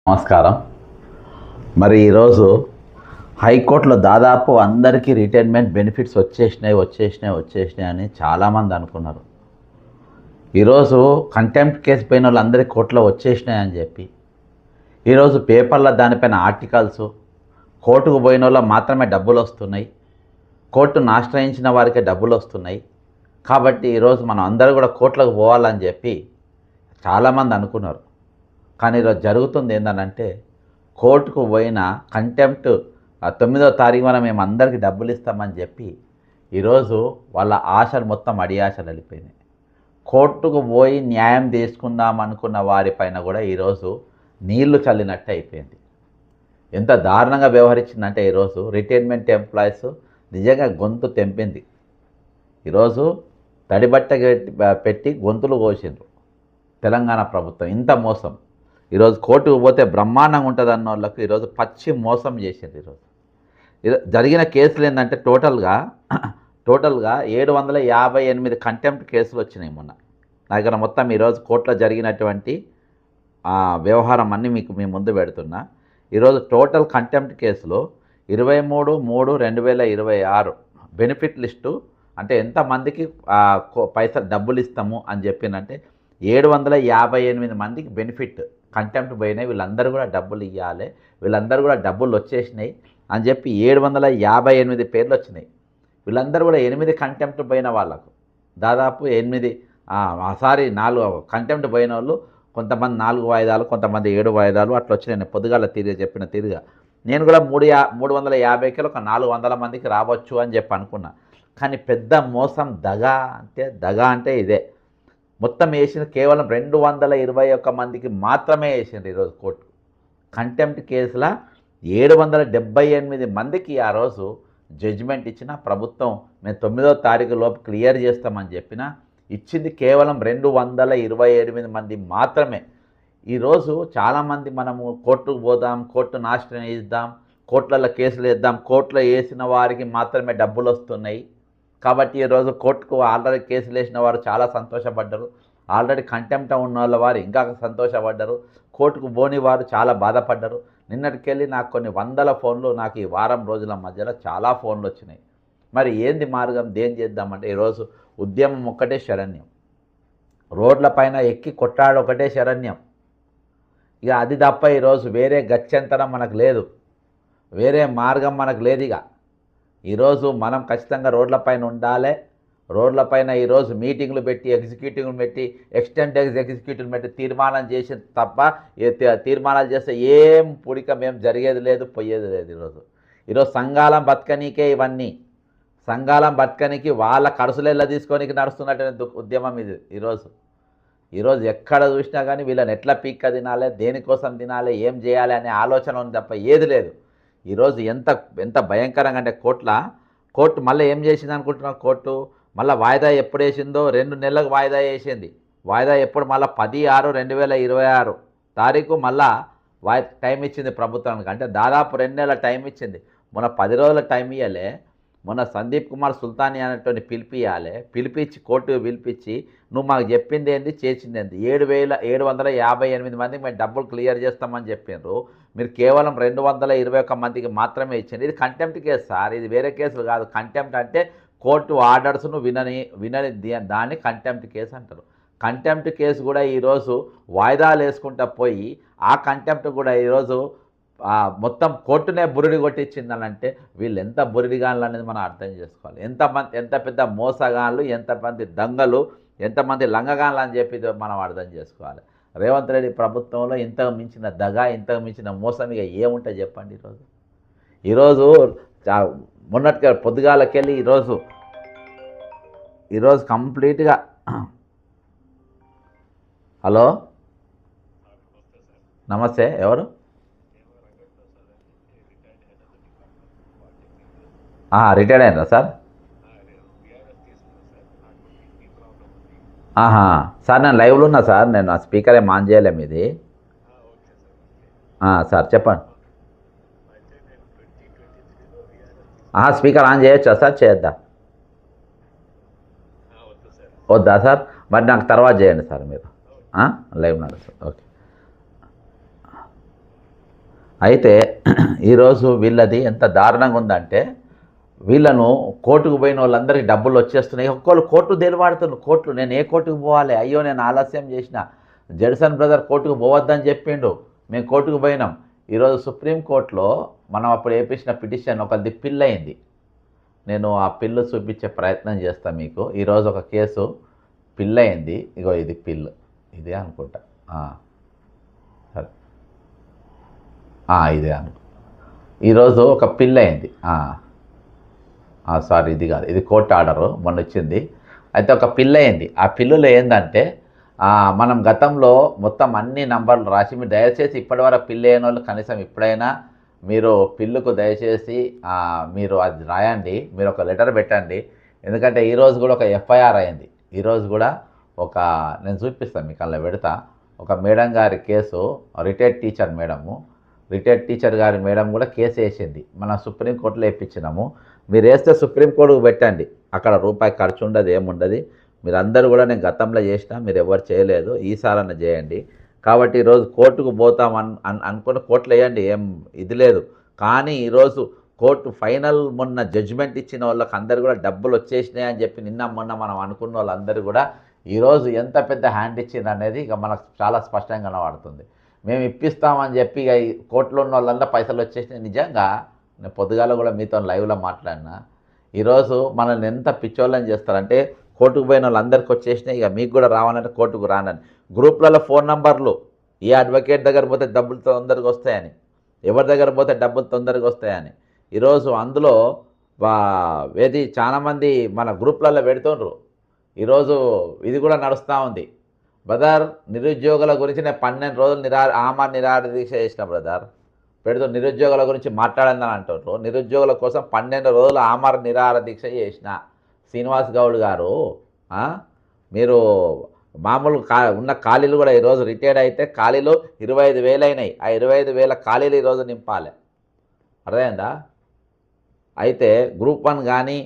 నమస్కారం. మరి ఈరోజు హైకోర్టులో దాదాపు అందరికీ రిటైర్మెంట్ బెనిఫిట్స్ వచ్చేసినాయి అని చాలామంది అనుకున్నారు. ఈరోజు కంటెంప్ట్ కేసు పోయిన వాళ్ళందరికీ కోర్టులో వచ్చేసినాయని చెప్పి ఈరోజు పేపర్లో దానిపైన ఆర్టికల్స్, కోర్టుకు పోయిన వాళ్ళకి మాత్రమే డబ్బులు వస్తున్నాయి, కోర్టును ఆశ్రయించిన వారికే డబ్బులు వస్తున్నాయి, కాబట్టి ఈరోజు మనం అందరూ కూడా కోర్టులకు పోవాలని చెప్పి చాలామంది అనుకున్నారు. కానీ ఈరోజు జరుగుతుంది ఏంటంటే కోర్టుకు పోయిన కంటెంప్ట్ 9వ తారీఖు మనం మేము అందరికీ డబ్బులు ఇస్తామని చెప్పి ఈరోజు వాళ్ళ ఆశలు మొత్తం అడియాశలు వెళ్ళిపోయినాయి. కోర్టుకు పోయి న్యాయం తీసుకుందాం అనుకున్న వారిపైన కూడా ఈరోజు నీళ్లు చల్లినట్టు అయిపోయింది. ఎంత దారుణంగా వ్యవహరించిందంటే ఈరోజు రిటైర్మెంట్ ఎంప్లాయీస్ నిజంగా గొంతు తెంపింది. ఈరోజు తడిబట్ట పెట్టి గొంతులు కోసిండ్రు తెలంగాణ ప్రభుత్వం. ఇంత మోసం ఈరోజు కోర్టుకు పోతే బ్రహ్మాండంగా ఉంటుంది అన్న వాళ్ళకు ఈరోజు పచ్చి మోసం చేసింది. ఈరోజు జరిగిన కేసులు ఏంటంటే టోటల్గా 758 కంటెంప్ట్ కేసులు వచ్చినాయి మొన్న. నా దగ్గర మొత్తం ఈరోజు కోర్టులో జరిగినటువంటి వ్యవహారం అన్నీ మీకు మీ ముందు పెడుతున్నా. ఈరోజు టోటల్ కంటెంప్ట్ కేసులో 23/3/2026 బెనిఫిట్ లిస్టు అంటే ఎంతమందికి పైసలు డబ్బులు ఇస్తాము అని చెప్పినంటే 758 మందికి బెనిఫిట్ కంటెంప్ట్ పోయినాయి. వీళ్ళందరూ కూడా డబ్బులు ఇవ్వాలి, వీళ్ళందరూ కూడా డబ్బులు వచ్చేసినాయి అని చెప్పి 758 పేర్లు వచ్చినాయి. వీళ్ళందరూ కూడా 8 కంటెంప్ట్ పోయిన వాళ్ళకు దాదాపు 4 కంటెంప్ట్ పోయిన వాళ్ళు కొంతమంది 4 వాయిదాలు, కొంతమంది 7 వాయిదాలు అట్లా వచ్చినాయి. నేను పొద్దుగాల చెప్పిన తీరుగా నేను కూడా 350కి ఒక 400 మందికి రావచ్చు అని చెప్పి అనుకున్నా. కానీ పెద్ద మోసం దగ అంటే ఇదే. మొత్తం వేసిన కేవలం 221 మందికి మాత్రమే వేసింది ఈరోజు కోర్టు. కంటెంప్ట్ కేసుల 778 మందికి ఆ రోజు జడ్జిమెంట్ ఇచ్చిన ప్రభుత్వం మేము 9వ తారీఖు లోపు క్లియర్ చేస్తామని చెప్పిన ఇచ్చింది కేవలం 228 మంది మాత్రమే. ఈరోజు చాలామంది మనము కోర్టుకు పోదాం, కోర్టును ఆశ్రయిద్దాం, కోర్టులలో కేసులు వేద్దాం, కోర్టులో వేసిన వారికి మాత్రమే డబ్బులు వస్తున్నాయి కాబట్టి ఈరోజు కోర్టుకు ఆల్రెడీ కేసులు వేసిన వారు చాలా సంతోషపడ్డారు, ఆల్రెడీ కంటెంప్ట్ ఉన్న వాళ్ళ వారు ఇంకా సంతోషపడ్డారు, కోర్టుకు పోని వారు చాలా బాధపడ్డారు. నిన్నటికెళ్ళి నాకు కొన్ని వందల ఫోన్లు నాకు ఈ వారం రోజుల మధ్యలో చాలా ఫోన్లు వచ్చినాయి. మరి ఏంది మార్గం, దేం చేద్దామంటే ఈరోజు ఉద్యమం ఒక్కటే శరణ్యం, రోడ్లపైన ఎక్కి కొట్టాడు ఒకటే శరణ్యం. ఇక అది తప్ప ఈరోజు వేరే గత్యంతరం మనకు లేదు, వేరే మార్గం మనకు లేదు. ఇక ఈరోజు మనం ఖచ్చితంగా రోడ్లపైన ఉండాలి. రోడ్లపైన ఈరోజు మీటింగ్లు పెట్టి ఎగ్జిక్యూటివ్లు పెట్టి ఎగ్జిక్యూటివ్లు పెట్టి తీర్మానం చేసి తప్ప తీర్మానాలు చేస్తే ఏం పుడిక మేము జరిగేది లేదు, పోయేది లేదు. ఈరోజు సంఘాలం బతకనీకే ఇవన్నీ, సంఘాలం బతకనికి వాళ్ళ ఖర్చులెల్లా తీసుకోనికి నడుస్తున్నటువంటి ఉద్యమం ఇది. ఈరోజు ఎక్కడ చూసినా కానీ వీళ్ళని ఎట్లా పీక్క తినాలి, దేనికోసం తినాలి, ఏం చేయాలి అనే ఆలోచన ఉంది తప్ప ఏది లేదు. ఈరోజు ఎంత భయంకరంగా అంటే కోర్టు మళ్ళీ ఏం చేసింది అనుకుంటున్నాం, కోర్టు మళ్ళీ వాయిదా ఎప్పుడు వేసిందో 2 నెలలకు వాయిదా వేసింది. వాయిదా ఎప్పుడు మళ్ళీ 10/6/2026 తారీఖు మళ్ళా టైం ఇచ్చింది ప్రభుత్వానికి. అంటే దాదాపు 2 నెలల టైం ఇచ్చింది. మొన్న 10 రోజుల టైం ఇవ్వలే. మొన్న సందీప్ కుమార్ సుల్తానీ అనేటువంటి పిలిపించి కోర్టుకు పిలిపించి నువ్వు మాకు చెప్పింది ఏంది, చేసింది ఏంది, 758 మందికి మేము డబ్బులు క్లియర్ చేస్తామని చెప్పినారు, మీరు కేవలం 221 మందికి మాత్రమే ఇచ్చింది. ఇది కంటెంప్ట్ కేసు సార్, ఇది వేరే కేసులు కాదు. కంటెంప్ట్ అంటే కోర్టు ఆర్డర్స్ను వినని దాన్ని కంటెంప్ట్ కేసు అంటారు. కంటెంప్ట్ కేసు కూడా ఈరోజు వాయిదాలు వేసుకుంటా పోయి ఆ కంటెంప్ట్ కూడా ఈరోజు మొత్తం కోర్టునే బురిడి కొట్టించిందనంటే వీళ్ళు ఎంత బురిడిగాన్లు అనేది మనం అర్థం చేసుకోవాలి. ఎంత పెద్ద మోసగాన్లు, ఎంతమంది దొంగలు, ఎంతమంది లంగగాన్లు అని చెప్పి మనం అర్థం చేసుకోవాలి. రేవంత్ రెడ్డి ప్రభుత్వంలో ఇంతకు మించిన దగ, ఇంతకు మించిన మోసం ఇక ఏముంటుంది చెప్పండి. ఈరోజు మొన్నటిగా పొద్దుగాలకెళ్ళి ఈరోజు కంప్లీట్గా హలో నమస్తే, ఎవరు? రిటైర్డ్ అయినా సార్? సార్ నేను లైవ్లో ఉన్నా సార్, నేను ఆ స్పీకర్ ఏం ఆన్ చేయలేము ఇది. సార్ చెప్పండి. స్పీకర్ ఆన్ చేయొచ్చా సార్, చేయొద్దా? వద్దా సార్? మరి నాకు తర్వాత చేయండి సార్ మీరు, లైవ్ నడుస్తుంది. ఓకే. అయితే ఈరోజు వీళ్ళది ఎంత దారుణంగా ఉందంటే వీళ్ళను కోర్టుకు పోయిన వాళ్ళందరికీ డబ్బులు వచ్చేస్తున్నాయి. ఒక్కోళ్ళు కోర్టు తెలివాడుతున్నారు. కోర్టులు నేను ఏ కోర్టుకు పోవాలి, అయ్యో నేను ఆలస్యం చేసిన, జడ్సన్ బ్రదర్ కోర్టుకు పోవద్దని చెప్పిండు, మేము కోర్టుకు పోయినాం. ఈరోజు సుప్రీంకోర్టులో మనం అప్పుడు వేయించిన పిటిషన్ ఒకరిది పిల్ అయింది. నేను ఆ పిల్లు చూపించే ప్రయత్నం చేస్తాను మీకు. ఈరోజు ఒక కేసు పిల్ అయింది. ఇగో ఇది పిల్, ఇదే అనుకుంటా, సరే ఇదే అనుకుంటా. ఈరోజు ఒక పిల్ అయింది. సారీ, ఇది కాదు, ఇది కోర్టు ఆర్డరు మొన్న వచ్చింది. అయితే ఒక పిల్ అయింది. ఆ పిల్లులో ఏంటంటే మనం గతంలో మొత్తం అన్ని నంబర్లు రాసి, మీరు దయచేసి ఇప్పటివరకు పిల్లు అయిన వాళ్ళు కనీసం ఇప్పుడైనా మీరు పిల్లుకు దయచేసి మీరు అది రాయండి, మీరు ఒక లెటర్ పెట్టండి. ఎందుకంటే ఈరోజు కూడా ఒక ఎఫ్ఐఆర్ అయింది. ఈరోజు కూడా ఒక నేను చూపిస్తాను మీకు, అలా పెడతా. ఒక మేడం గారి case, retired teacher madam, retired teacher గారి మేడం కూడా కేసు వేసింది. మనం సుప్రీంకోర్టులో వేయించినాము. మీరు వేస్తే సుప్రీంకోర్టుకు పెట్టండి, అక్కడ రూపాయి ఖర్చు ఉండదు, ఏముండదు. మీరందరూ కూడా నేను గతంలో చేసినా, మీరు ఎవరు చేయలేదు, ఈసారన్న చేయండి. కాబట్టి ఈరోజు కోర్టుకు పోతాం అనుకుని కోర్టులో వేయండి, ఏం ఇది లేదు. కానీ ఈరోజు కోర్టు ఫైనల్ మొన్న జడ్జిమెంట్ ఇచ్చిన వాళ్ళకి అందరు కూడా డబ్బులు వచ్చేసినాయి అని చెప్పి నిన్న మొన్న మనం అనుకున్న వాళ్ళందరూ కూడా ఈరోజు ఎంత పెద్ద హ్యాండ్ ఇచ్చింది అనేది ఇక మనకు చాలా స్పష్టంగా కనబడుతుంది. మేము ఇప్పిస్తామని చెప్పి ఇక కోర్టులో ఉన్న వాళ్ళంతా పైసలు వచ్చేసినాయి. నిజంగా నేను పొద్దుగాల కూడా మీతో లైవ్లో మాట్లాడినా, ఈరోజు మనల్ని ఎంత పిచ్చోళ్ళని చేస్తారంటే కోర్టుకు పోయిన వాళ్ళందరికీ వచ్చేసినాయి, ఇక మీకు కూడా రావాలంటే కోర్టుకు రానని. గ్రూప్లలో ఫోన్ నంబర్లు, ఏ అడ్వకేట్ దగ్గర పోతే డబ్బులు తొందరగా వస్తాయని, ఎవరి దగ్గర పోతే డబ్బులు తొందరగా వస్తాయని. ఈరోజు అందులో ఏది చాలామంది మన గ్రూప్లలో పెడుతుండ్రు. ఈరోజు ఇది కూడా నడుస్తూ ఉంది. బ్రదర్ నిరుద్యోగుల గురించి నేను 12 రోజులు ఆమరణ నిరాహార దీక్ష చేసిన బ్రదర్. పెడుతూ నిరుద్యోగుల గురించి మాట్లాడిందని అంటుండ్రు. నిరుద్యోగుల కోసం 12 రోజులు ఆమరణ నిరాహార దీక్ష చేసిన శ్రీనివాస్ గౌడ్ గారు, మీరు మామూలు ఉన్న ఖాళీలు కూడా ఈరోజు రిటైర్డ్ అయితే ఖాళీలు 25,000 అయినాయి. ఆ 25,000 ఖాళీలు ఈరోజు నింపాలి, అర్థమైందా? అయితే గ్రూప్ 1 కానీ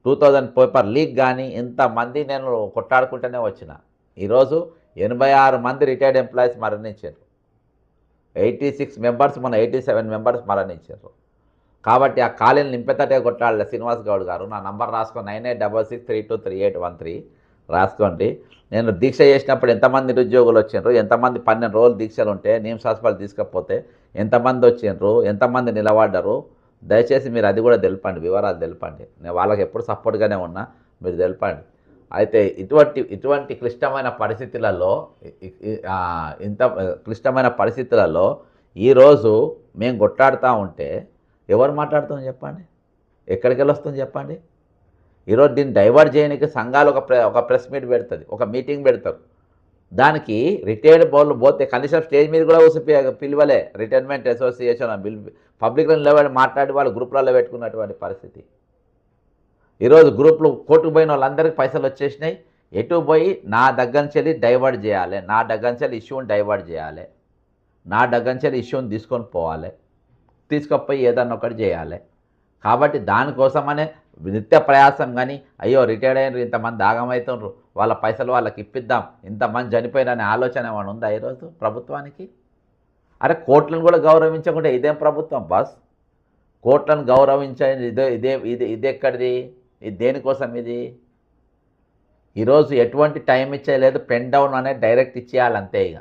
2000 పేపర్ లీక్ కానీ ఇంతమంది నేను కొట్టాడుకుంటూనే వచ్చిన. ఈరోజు 86 మంది రిటైర్డ్ ఎంప్లాయీస్ మరణించారు. 86 మెంబర్స్, మన 87 మెంబర్స్ మరణించారు. కాబట్టి ఆ ఖాళీలు నింపేతటే కొట్టాలి శ్రీనివాస్ గౌడ్ గారు. నా నంబర్ రాసుకోండి, 9866323813 రాసుకోండి. నేను దీక్ష చేసినప్పుడు ఎంతమంది నిరుద్యోగులు వచ్చిండ్రు, ఎంతమంది 12 రోజులు దీక్షలు ఉంటే నిమ్స్ హాస్పిటల్ తీసుకపోతే ఎంతమంది వచ్చిండ్రు, ఎంతమంది నిలబడ్డారు, దయచేసి మీరు అది కూడా తెలపండి, వివరాలు తెలపండి. నేను వాళ్ళకి ఎప్పుడు సపోర్ట్గానే ఉన్నా, మీరు తెలపండి. అయితే ఇటువంటి క్లిష్టమైన పరిస్థితులలో, ఇంత క్లిష్టమైన పరిస్థితులలో ఈరోజు మేము కొట్లాడుతూ ఉంటే ఎవరు మాట్లాడుతాం చెప్పండి, ఎక్కడికి వెళ్ళి వస్తుంది చెప్పండి. ఈరోజు దీన్ని డైవర్ట్ చేయడానికి సంఘాలు ఒక ప్రెస్ మీట్ పెడుతుంది, ఒక మీటింగ్ పెడతారు. దానికి రిటైర్డ్ బోర్లు పోతే కనీసం స్టేజ్ మీద కూడా పిలువలే. రిటైర్మెంట్ అసోసియేషన్ పబ్లిక్లో నిలబడి మాట్లాడి వాళ్ళు గ్రూప్లలో పెట్టుకున్నటువంటి పరిస్థితి. ఈరోజు గ్రూప్లు కోర్టుకు పోయిన వాళ్ళందరికీ పైసలు వచ్చేసినాయి. ఎటు పోయి నా దగ్గర నుంచి డైవర్ట్ చేయాలి, నా దగ్గర నుంచి ఇష్యూని డైవర్ట్ చేయాలి, నా దగ్గర నుంచి ఇష్యూని తీసుకొని పోవాలి, తీసుకుపోయి ఏదన్నా ఒకటి చేయాలి. కాబట్టి దానికోసమనే నిత్య ప్రయాసం. కానీ అయ్యో రిటైర్డ్ అయినారు, ఇంతమంది ఆగమవుతుండ్రు, వాళ్ళ పైసలు వాళ్ళకి ఇప్పిద్దాం, ఇంతమంది చనిపోయిననే ఆలోచన ఏమైనా ఉందా ఈరోజు ప్రభుత్వానికి? అరే కోర్టులను కూడా గౌరవించకుండా ఇదేం ప్రభుత్వం బాస్? కోర్టులను గౌరవించండి, ఇది ఎక్కడిది? ఇది దేనికోసం? ఇది ఈరోజు ఎటువంటి టైం ఇచ్చేయలేదు. పెన్ డౌన్ అనేది డైరెక్ట్ ఇచ్చేయాలి అంతే. ఇక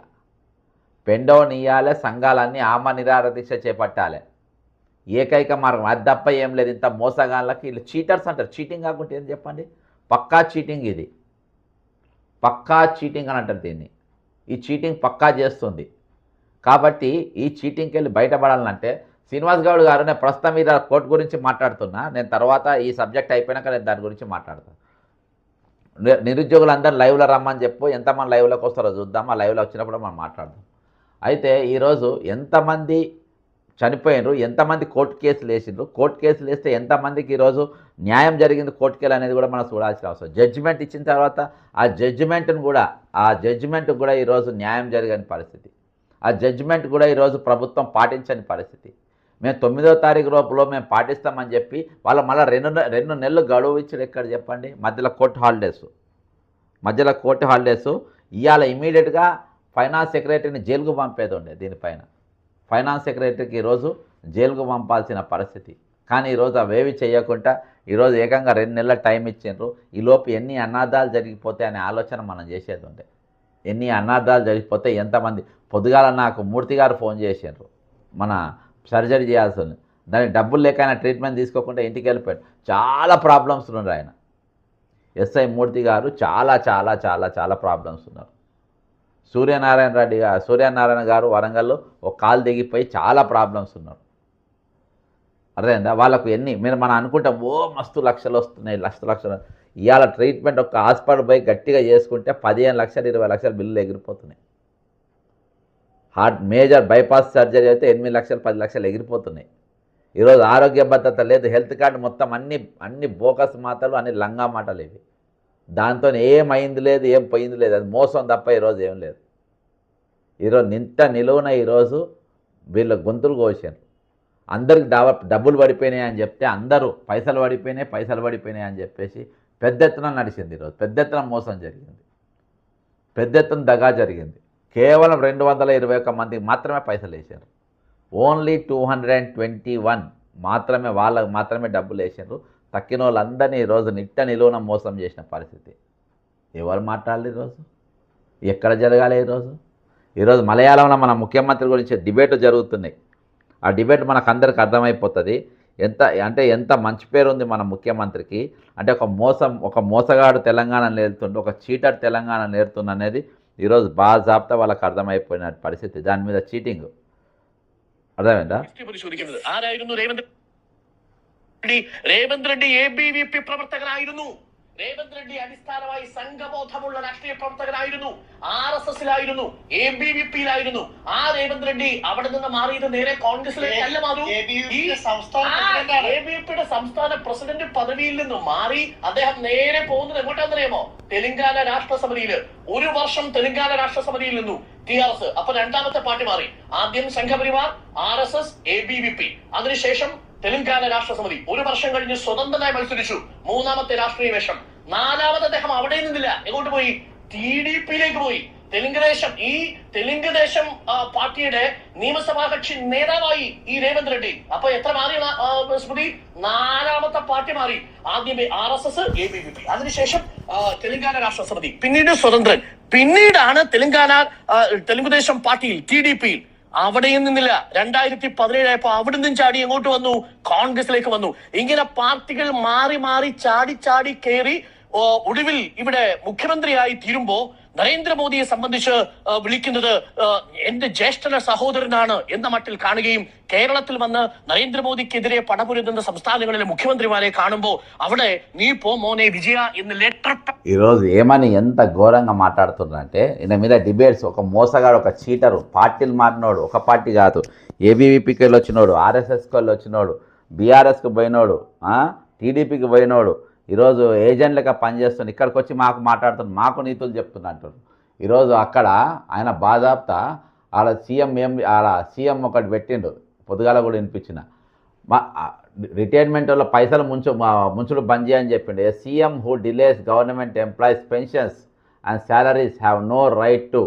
పెన్ డౌన్ ఇవ్వాలి, సంఘాలన్నీ ఆమరణ నిరాహార దీక్ష చేపట్టాలి. ఏకైక మార్గం అది తప్ప ఏం లేదు. ఇంత మోసగాళ్ళకి వీళ్ళు చీటర్స్ అంటారు. చీటింగ్ కాకుంటే ఏం చెప్పండి? పక్కా చీటింగ్, ఇది పక్కా చీటింగ్ అని అంటారు దీన్ని. ఈ చీటింగ్ పక్కా చేస్తుంది. కాబట్టి ఈ చీటింగ్కి వెళ్ళి బయటపడాలంటే శ్రీనివాస్ గౌడ్ గారు, నేను ప్రస్తుతం మీద కోర్టు గురించి మాట్లాడుతున్నా, నేను తర్వాత ఈ సబ్జెక్ట్ అయిపోయినాక నేను దాని గురించి మాట్లాడతాను. నిరుద్యోగులందరూ లైవ్లో రమ్మని చెప్పు, ఎంతమంది లైవ్లోకి వస్తారో చూద్దాం, ఆ లైవ్లో వచ్చినప్పుడు మనం మాట్లాడదాం. అయితే ఈరోజు ఎంతమంది చనిపోయినరు, ఎంతమంది కోర్టు కేసులు వేసిండ్రు, కోర్టు కేసులు వేస్తే ఎంతమందికి ఈరోజు న్యాయం జరిగింది కోర్టు కేసు అనేది కూడా మనం చూడాల్సిన అవసరం. జడ్జిమెంట్ ఇచ్చిన తర్వాత ఆ జడ్జిమెంట్కి కూడా ఈరోజు న్యాయం జరగని పరిస్థితి. ఆ జడ్జిమెంట్ కూడా ఈరోజు ప్రభుత్వం పాటించని పరిస్థితి. మేము 9వ తారీఖు లోపల మేము పాటిస్తామని చెప్పి వాళ్ళు మళ్ళీ 2 నెలలు గడువు ఇచ్చారు. ఎక్కడ చెప్పండి? మధ్యలో కోర్టు హాలిడేస్ ఇవాళ ఇమీడియట్గా ఫైనాన్స్ సెక్రటరీని జైలుకు పంపేది ఉండే. దీనిపైన ఫైనాన్స్ సెక్రటరీకి ఈరోజు జైలుకు పంపాల్సిన పరిస్థితి. కానీ ఈరోజు అవేవి చేయకుండా ఈరోజు ఏకంగా 2 నెలల టైం ఇచ్చిండ్రు. ఈలోపు ఎన్ని అనార్థాలు జరిగిపోతాయి అనే ఆలోచన మనం చేసేది ఉండే. ఎన్ని అనార్థాలు జరిగిపోతే ఎంతమంది పొద్దుగాల నాకు మూర్తి గారు ఫోన్ చేసిండ్రు, మన సర్జరీ చేయాల్సి ఉంది, దానికి డబ్బులు లేక ఆయన ట్రీట్మెంట్ తీసుకోకుండా ఇంటికి వెళ్ళిపోయాడు. చాలా ప్రాబ్లమ్స్ ఉన్నారు ఆయన ఎస్ఐ మూర్తి గారు, చాలా చాలా చాలా చాలా ప్రాబ్లమ్స్ ఉన్నారు. సూర్యనారాయణ గారు వరంగల్లో ఒక కాలు దిగిపోయి చాలా ప్రాబ్లమ్స్ ఉన్నారు. అర్థమైందా? వాళ్ళకు ఎన్ని మనం అనుకుంటాం ఓ మస్తు లక్షలు వస్తున్నాయి, లక్షలు. ఇవాళ ట్రీట్మెంట్ ఒక హాస్పిటల్ పోయి గట్టిగా చేసుకుంటే 15 లక్షలు 20 లక్షల బిల్లులు ఎగిరిపోతున్నాయి. హార్ట్ మేజర్ బైపాస్ సర్జరీ అయితే 8 లక్షలు 10 లక్షలు ఎగిరిపోతున్నాయి. ఈరోజు ఆరోగ్య భద్రత లేదు, హెల్త్ కార్డు మొత్తం అన్ని బోకస్ మాటలు, అన్ని లంగా మాటలు ఇవి. దాంతో ఏమైంది లేదు, ఏం పోయింది లేదు, అది మోసం తప్ప ఈరోజు ఏం లేదు. ఈరోజు నిలువున ఈరోజు వీళ్ళ గొంతులు కోసారు. అందరికి డబ్బులు పడిపోయినాయి అని చెప్తే అందరూ పైసలు పడిపోయినాయి అని చెప్పేసి పెద్ద ఎత్తున నడిచింది. ఈరోజు పెద్ద ఎత్తున మోసం జరిగింది, పెద్ద ఎత్తున దగా జరిగింది. కేవలం 221 మందికి మాత్రమే పైసలు వేసారు. ఓన్లీ 221 మాత్రమే, వాళ్ళకు మాత్రమే డబ్బులు వేసారు. తక్కిన వాళ్ళందరినీ ఈరోజు నిలువున మోసం చేసిన పరిస్థితి. ఎవరు మాట్లాడాలి ఈరోజు? ఎక్కడ జరగాలి ఈరోజు మలయాళంలో మన ముఖ్యమంత్రి గురించి డిబేట్ జరుగుతున్నాయి. ఆ డిబేట్ మనకు అందరికి అర్థమైపోతుంది. ఎంత మంచి పేరు ఉంది మన ముఖ్యమంత్రికి. అంటే ఒక మోసగాడు తెలంగాణ నేర్తుండే, ఒక చీటర్ తెలంగాణ నేర్తుంది అనేది ఈరోజు బాజాబ్తా వాళ్ళకి അർത്ഥమైపోయిన పరిస్థితి. దాని మీద చీటింగ్ అర్థమైందా? రేవంత్ రెడ్డి ABVP പ്രവർത്തകനായിരുന്നു. രേവന്ത് റെഡ്ഡി അടിസ്ഥാനമായി സംഘബോധമുള്ള രാഷ്ട്രീയ പ്രവർത്തകനായിരുന്നു, RSSലായിരുന്നു, ABVPയിലായിരുന്നു. ആ രേവന്ത് റെഡ്ഡി അവിടെ നിന്ന് മാറിയത് നേരെ കോൺഗ്രസിലേക്കല്ല മാറൂ. ABVPയുടെ സംസ്ഥാന പ്രസിഡന്റ് പദവിയിൽ നിന്നും മാറി അദ്ദേഹം നേരെ പോകുന്നത് എങ്ങോട്ടാണെന്നറിയാമോ? തെലങ്കാന രാഷ്ട്രസമിതിയിൽ. 1 വർഷം തെലങ്കാന രാഷ്ട്രസമിതിയിൽ നിന്നു TRS. അപ്പൊ രണ്ടാമത്തെ പാർട്ടി മാറി. ആദ്യം സംഘപരിവാർ, RSS, ABVP. അതിനുശേഷം തെലങ്കാന രാഷ്ട്രസമിതി. 1 വർഷം കഴിഞ്ഞ് സ്വതന്ത്രനായി മത്സരിച്ചു. 3ാമത്തെ രാഷ്ട്രീയ വേഷം. 4ാമത് അദ്ദേഹം അവിടെ നിന്നില്ല. എങ്ങോട്ട് പോയി? TDPയിലേക്ക് പോയി. തെലുങ്ക് ദേശം പാർട്ടിയുടെ നിയമസഭാ കക്ഷി നേതാവായി ഈ രേവന്ത് റെഡ്ഡി. അപ്പൊ എത്ര മാറി സ്മൃതി? 4ാമത്തെ പാർട്ടി മാറി. ആദ്യമേ RSS, ABVP, അതിനുശേഷം തെലങ്കാന രാഷ്ട്രസമിതി, പിന്നീട് സ്വതന്ത്രൻ, പിന്നീടാണ് തെലുങ്കുദേശം പാർട്ടിയിൽ TDPയിൽ. അവിടെയും നിന്നില്ല. 2017 ആയപ്പോ അവിടെ നിന്നും ചാടി എങ്ങോട്ട് വന്നു? കോൺഗ്രസിലേക്ക് വന്നു. ഇങ്ങനെ പാർട്ടികൾ മാറി മാറി ചാടി കയറി ഒടുവിൽ ഇവിടെ മുഖ്യമന്ത്രിയായി തീരുമ്പോ നരേന്ദ്രമോദിയെ സംബന്ധിച്ച് വിളിക്കുന്നത് എന്റെ ജ്യേഷ്ഠ സഹോദരനാണ് എന്ന മട്ടിൽ കാണുകയും കേരളത്തിൽ വന്ന് നരേന്ദ്രമോദിക്കെതിരെ പടപൊരുതുന്ന സംസ്ഥാനങ്ങളിലെ മുഖ്യമന്ത്രിമാരെ കാണുമ്പോൾ അവിടെ നീ పో మోనే విజయ എന്ന് లెటర్. ఈరోజు ఏమని ఎంత ఘోరంగా మాట్లాడుతున్నారంటే ఈయన మీద డిబేట్స్. ఒక మోసగాడు, ఒక చీటరు, పార్టీలు మారినోడు, ఒక పార్టీ కాదు, ABVPకి వెళ్ళి వచ్చినోడు, RSSకి వెళ్ళి వచ్చినోడు, BRSకి పోయినోడు, TDPకి పోయినోడు, ఈరోజు ఏజెంట్లుగా పనిచేస్తుంది. ఇక్కడికి వచ్చి మాకు మాట్లాడుతున్నాడు, మాకు నీతులు చెప్తున్నా అంటారు. ఈరోజు అక్కడ ఆయన బాజాబ్తా సీఎం ఒకటి పెట్టిండు, పొద్దుగాల కూడా వినిపించిన. రిటైర్మెంట్ వల్ల పైసలు ముంచుడు బంద్ చేయని చెప్పిండు. CM who delays government employees pensions and salaries have no right to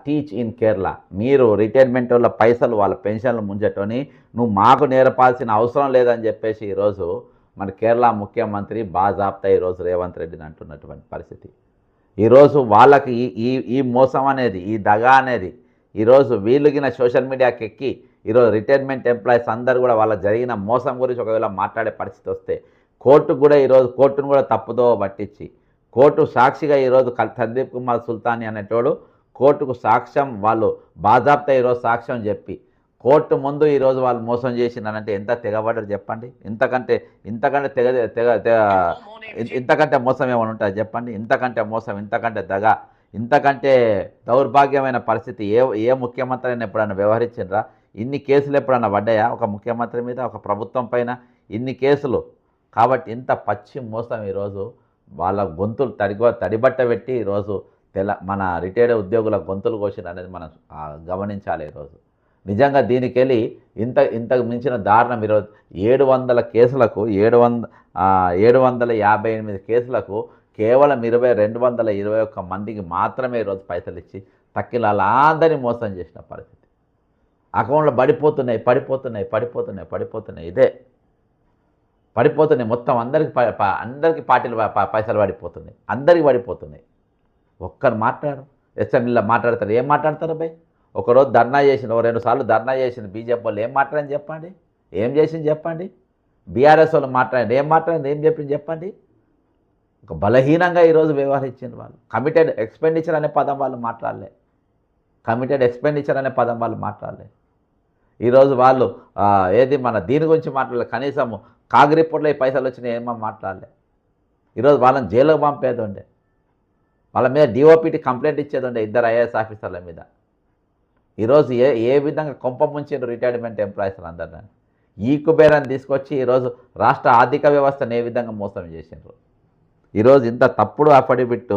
teach in Kerala. మీరు రిటైర్మెంట్ వల్ల పైసలు వాళ్ళ పెన్షన్లు ముంచటని నువ్వు మాకు నేర్పాల్సిన అవసరం లేదని చెప్పేసి ఈరోజు మన కేరళ ముఖ్యమంత్రి బాజాబ్తా ఈరోజు రేవంత్ రెడ్డిని అంటున్నటువంటి పరిస్థితి. ఈరోజు వాళ్ళకి ఈ మోసం అనేది, ఈ దగా అనేది ఈరోజు వీళ్ళుగిన సోషల్ మీడియాకి ఎక్కి ఈరోజు రిటైర్మెంట్ ఎంప్లాయీస్ అందరూ కూడా వాళ్ళకి జరిగిన మోసం గురించి ఒకవేళ మాట్లాడే పరిస్థితి వస్తే కోర్టును కూడా తప్పుదో పట్టించి కోర్టు సాక్షిగా ఈరోజు సందీప్ కుమార్ సుల్తానీ అనేటోడు కోర్టుకు సాక్ష్యం, వాళ్ళు బాజాబ్తా ఈరోజు సాక్ష్యం చెప్పి కోర్టు ముందు ఈరోజు వాళ్ళు మోసం చేసిందనంటే ఎంత తెగబడ్డారు చెప్పండి. ఇంతకంటే మోసం ఏమైనా ఉంటుంది చెప్పండి? ఇంతకంటే మోసం, ఇంతకంటే దగ, ఇంతకంటే దౌర్భాగ్యమైన పరిస్థితి ఏ ముఖ్యమంత్రి అయినా ఎప్పుడైనా వ్యవహరించిండ్రా? ఇన్ని కేసులు ఎప్పుడైనా పడ్డాయా ఒక ముఖ్యమంత్రి మీద, ఒక ప్రభుత్వం పైన ఇన్ని కేసులు? కాబట్టి ఇంత పచ్చి మోసం ఈరోజు వాళ్ళ గొంతులు తడిబట్ట పెట్టి ఈరోజు మన రిటైర్డ్ ఉద్యోగుల గొంతులు కోసిన అనేది మనం గమనించాలి. ఈరోజు నిజంగా దీనికి వెళ్ళి ఇంతకు మించిన దారుణం ఈరోజు 700 కేసులకు 758 కేసులకు కేవలం 221 మందికి మాత్రమే ఈరోజు పైసలు ఇచ్చి తక్కిన వాళ్ళందరినీ మోసం చేసిన పరిస్థితి. అకౌంట్లో పడిపోతున్నాయి. ఇదే పడిపోతున్నాయి మొత్తం అందరికి పార్టీలు పైసలు పడిపోతున్నాయి, అందరికి పడిపోతున్నాయి. ఒక్కరు మాట్లాడరు. అసెంబ్లీలో మాట్లాడతారు, ఏం మాట్లాడతారు భయ్? ఒకరోజు ధర్నా చేసింది, 2 సార్లు ధర్నా చేసింది బీజేపీ వాళ్ళు, ఏం మాట్లాడని చెప్పండి, ఏం చేసింది చెప్పండి. బీఆర్ఎస్ వాళ్ళు మాట్లాడండి, ఏం మాట్లాడింది, ఏం చెప్పింది చెప్పండి. ఒక బలహీనంగా ఈరోజు వ్యవహరించింది వాళ్ళు. కమిటెడ్ ఎక్స్పెండిచర్ అనే పదం వాళ్ళు మాట్లాడలే, ఈరోజు వాళ్ళు ఏది మన దీని గురించి మాట్లాడలే, కనీసం కాగ్ రిపోర్ట్లో ఈ పైసలు వచ్చినాయి ఏమో మాట్లాడలే. ఈరోజు వాళ్ళని జైలుకు పంపేది ఉండే, వాళ్ళ మీద డిఓపిటి కంప్లైంట్ ఇచ్చేది ఉండే 2 ఐఏఎస్ ఆఫీసర్ల మీద. ఈరోజు ఏ విధంగా కొంప ముంచిండ్రు రిటైర్మెంట్ ఎంప్లాయీస్ అందరినీ. ఈ కుబేరాన్ని తీసుకొచ్చి ఈరోజు రాష్ట్ర ఆర్థిక వ్యవస్థను ఏ విధంగా మోసం చేసిండ్రు. ఈరోజు ఇంత తప్పుడు అఫిడవిట్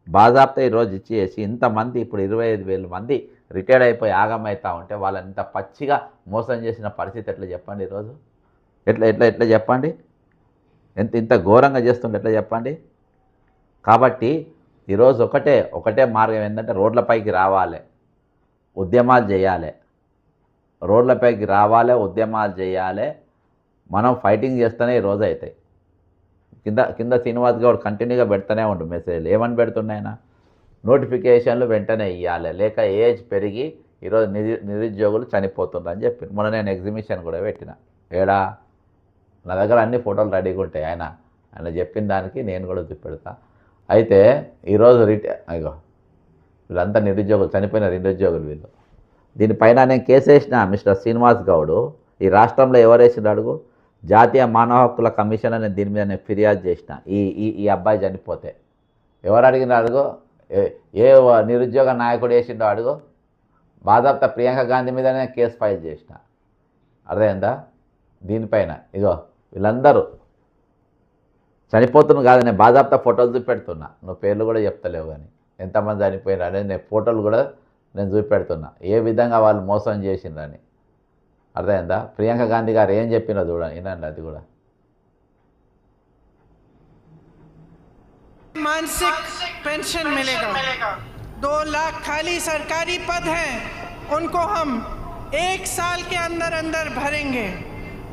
బాజాప్తా ఈరోజు ఇచ్చేసి ఇంతమంది ఇప్పుడు 25,000 మంది రిటైర్డ్ అయిపోయి ఆగమవుతా ఉంటే వాళ్ళని ఇంత పచ్చిగా మోసం చేసిన పరిస్థితి ఎట్లా చెప్పండి ఈరోజు? ఎట్లా చెప్పండి? ఇంత ఘోరంగా చేస్తుంటే ఎట్లా చెప్పండి? కాబట్టి ఈరోజు ఒకటే మార్గం ఏంటంటే రోడ్లపైకి రావాలి, ఉద్యమాలు చేయాలి, మనం ఫైటింగ్ చేస్తేనే ఈరోజు అవుతాయి. కింద శ్రీనివాస్ గౌడ్ కంటిన్యూగా పెడుతూనే ఉండు మెసేజ్లు. ఏమని పెడుతున్నాయినా? నోటిఫికేషన్లు వెంటనే ఇవ్వాలి, లేక ఏజ్ పెరిగి ఈరోజు నిరుద్యోగులు చనిపోతున్నారు అని చెప్పి మొన్న నేను ఎగ్జిబిషన్ కూడా పెట్టిన. ఏడా నా దగ్గర అన్ని ఫోటోలు రెడీగా ఉంటాయి. ఆయన చెప్పిన దానికి నేను కూడా చూపెడతా. అయితే ఈరోజు అయ్యో వీళ్ళంతా నిరుద్యోగులు, చనిపోయిన నిరుద్యోగులు వీళ్ళు. దీనిపైన నేను కేసు వేసిన మిస్టర్ శ్రీనివాస్ గౌడ్. ఈ రాష్ట్రంలో ఎవరు వేసిండు అడుగు? జాతీయ మానవ హక్కుల కమిషన్ అని దీని మీద నేను ఫిర్యాదు చేసిన. ఈ అబ్బాయి చనిపోతే ఎవరు అడిగిన అడుగు? ఏ నిరుద్యోగ నాయకుడు వేసిండో అడుగు? బాధాప్త ప్రియాంక గాంధీ మీదనే కేసు ఫైల్ చేసిన. అర్థమైందా? దీనిపైన ఇగో వీళ్ళందరూ చనిపోతున్నారు కాదు, నేను బాధాప్త ఫోటోలు చూపెడుతున్నా. నువ్వు పేర్లు కూడా చెప్తలేవు, కానీ ఎంతమంది చనిపోయినారు అనేది నేను ఫోటోలు కూడా నేను చూపెడుతున్నా, ఏ విధంగా వాళ్ళు మోసం చేసిండ్రని. అర్థమైందా? ప్రియాంక గాంధీ గారు ఏం చెప్పినా చూడండి, వినండి అది కూడా. मानसिक पेंशन मिलेगा, 2 लाख खाली सरकारी पद हैं, उनको हम 1 साल के अंदर अंदर भरेंगे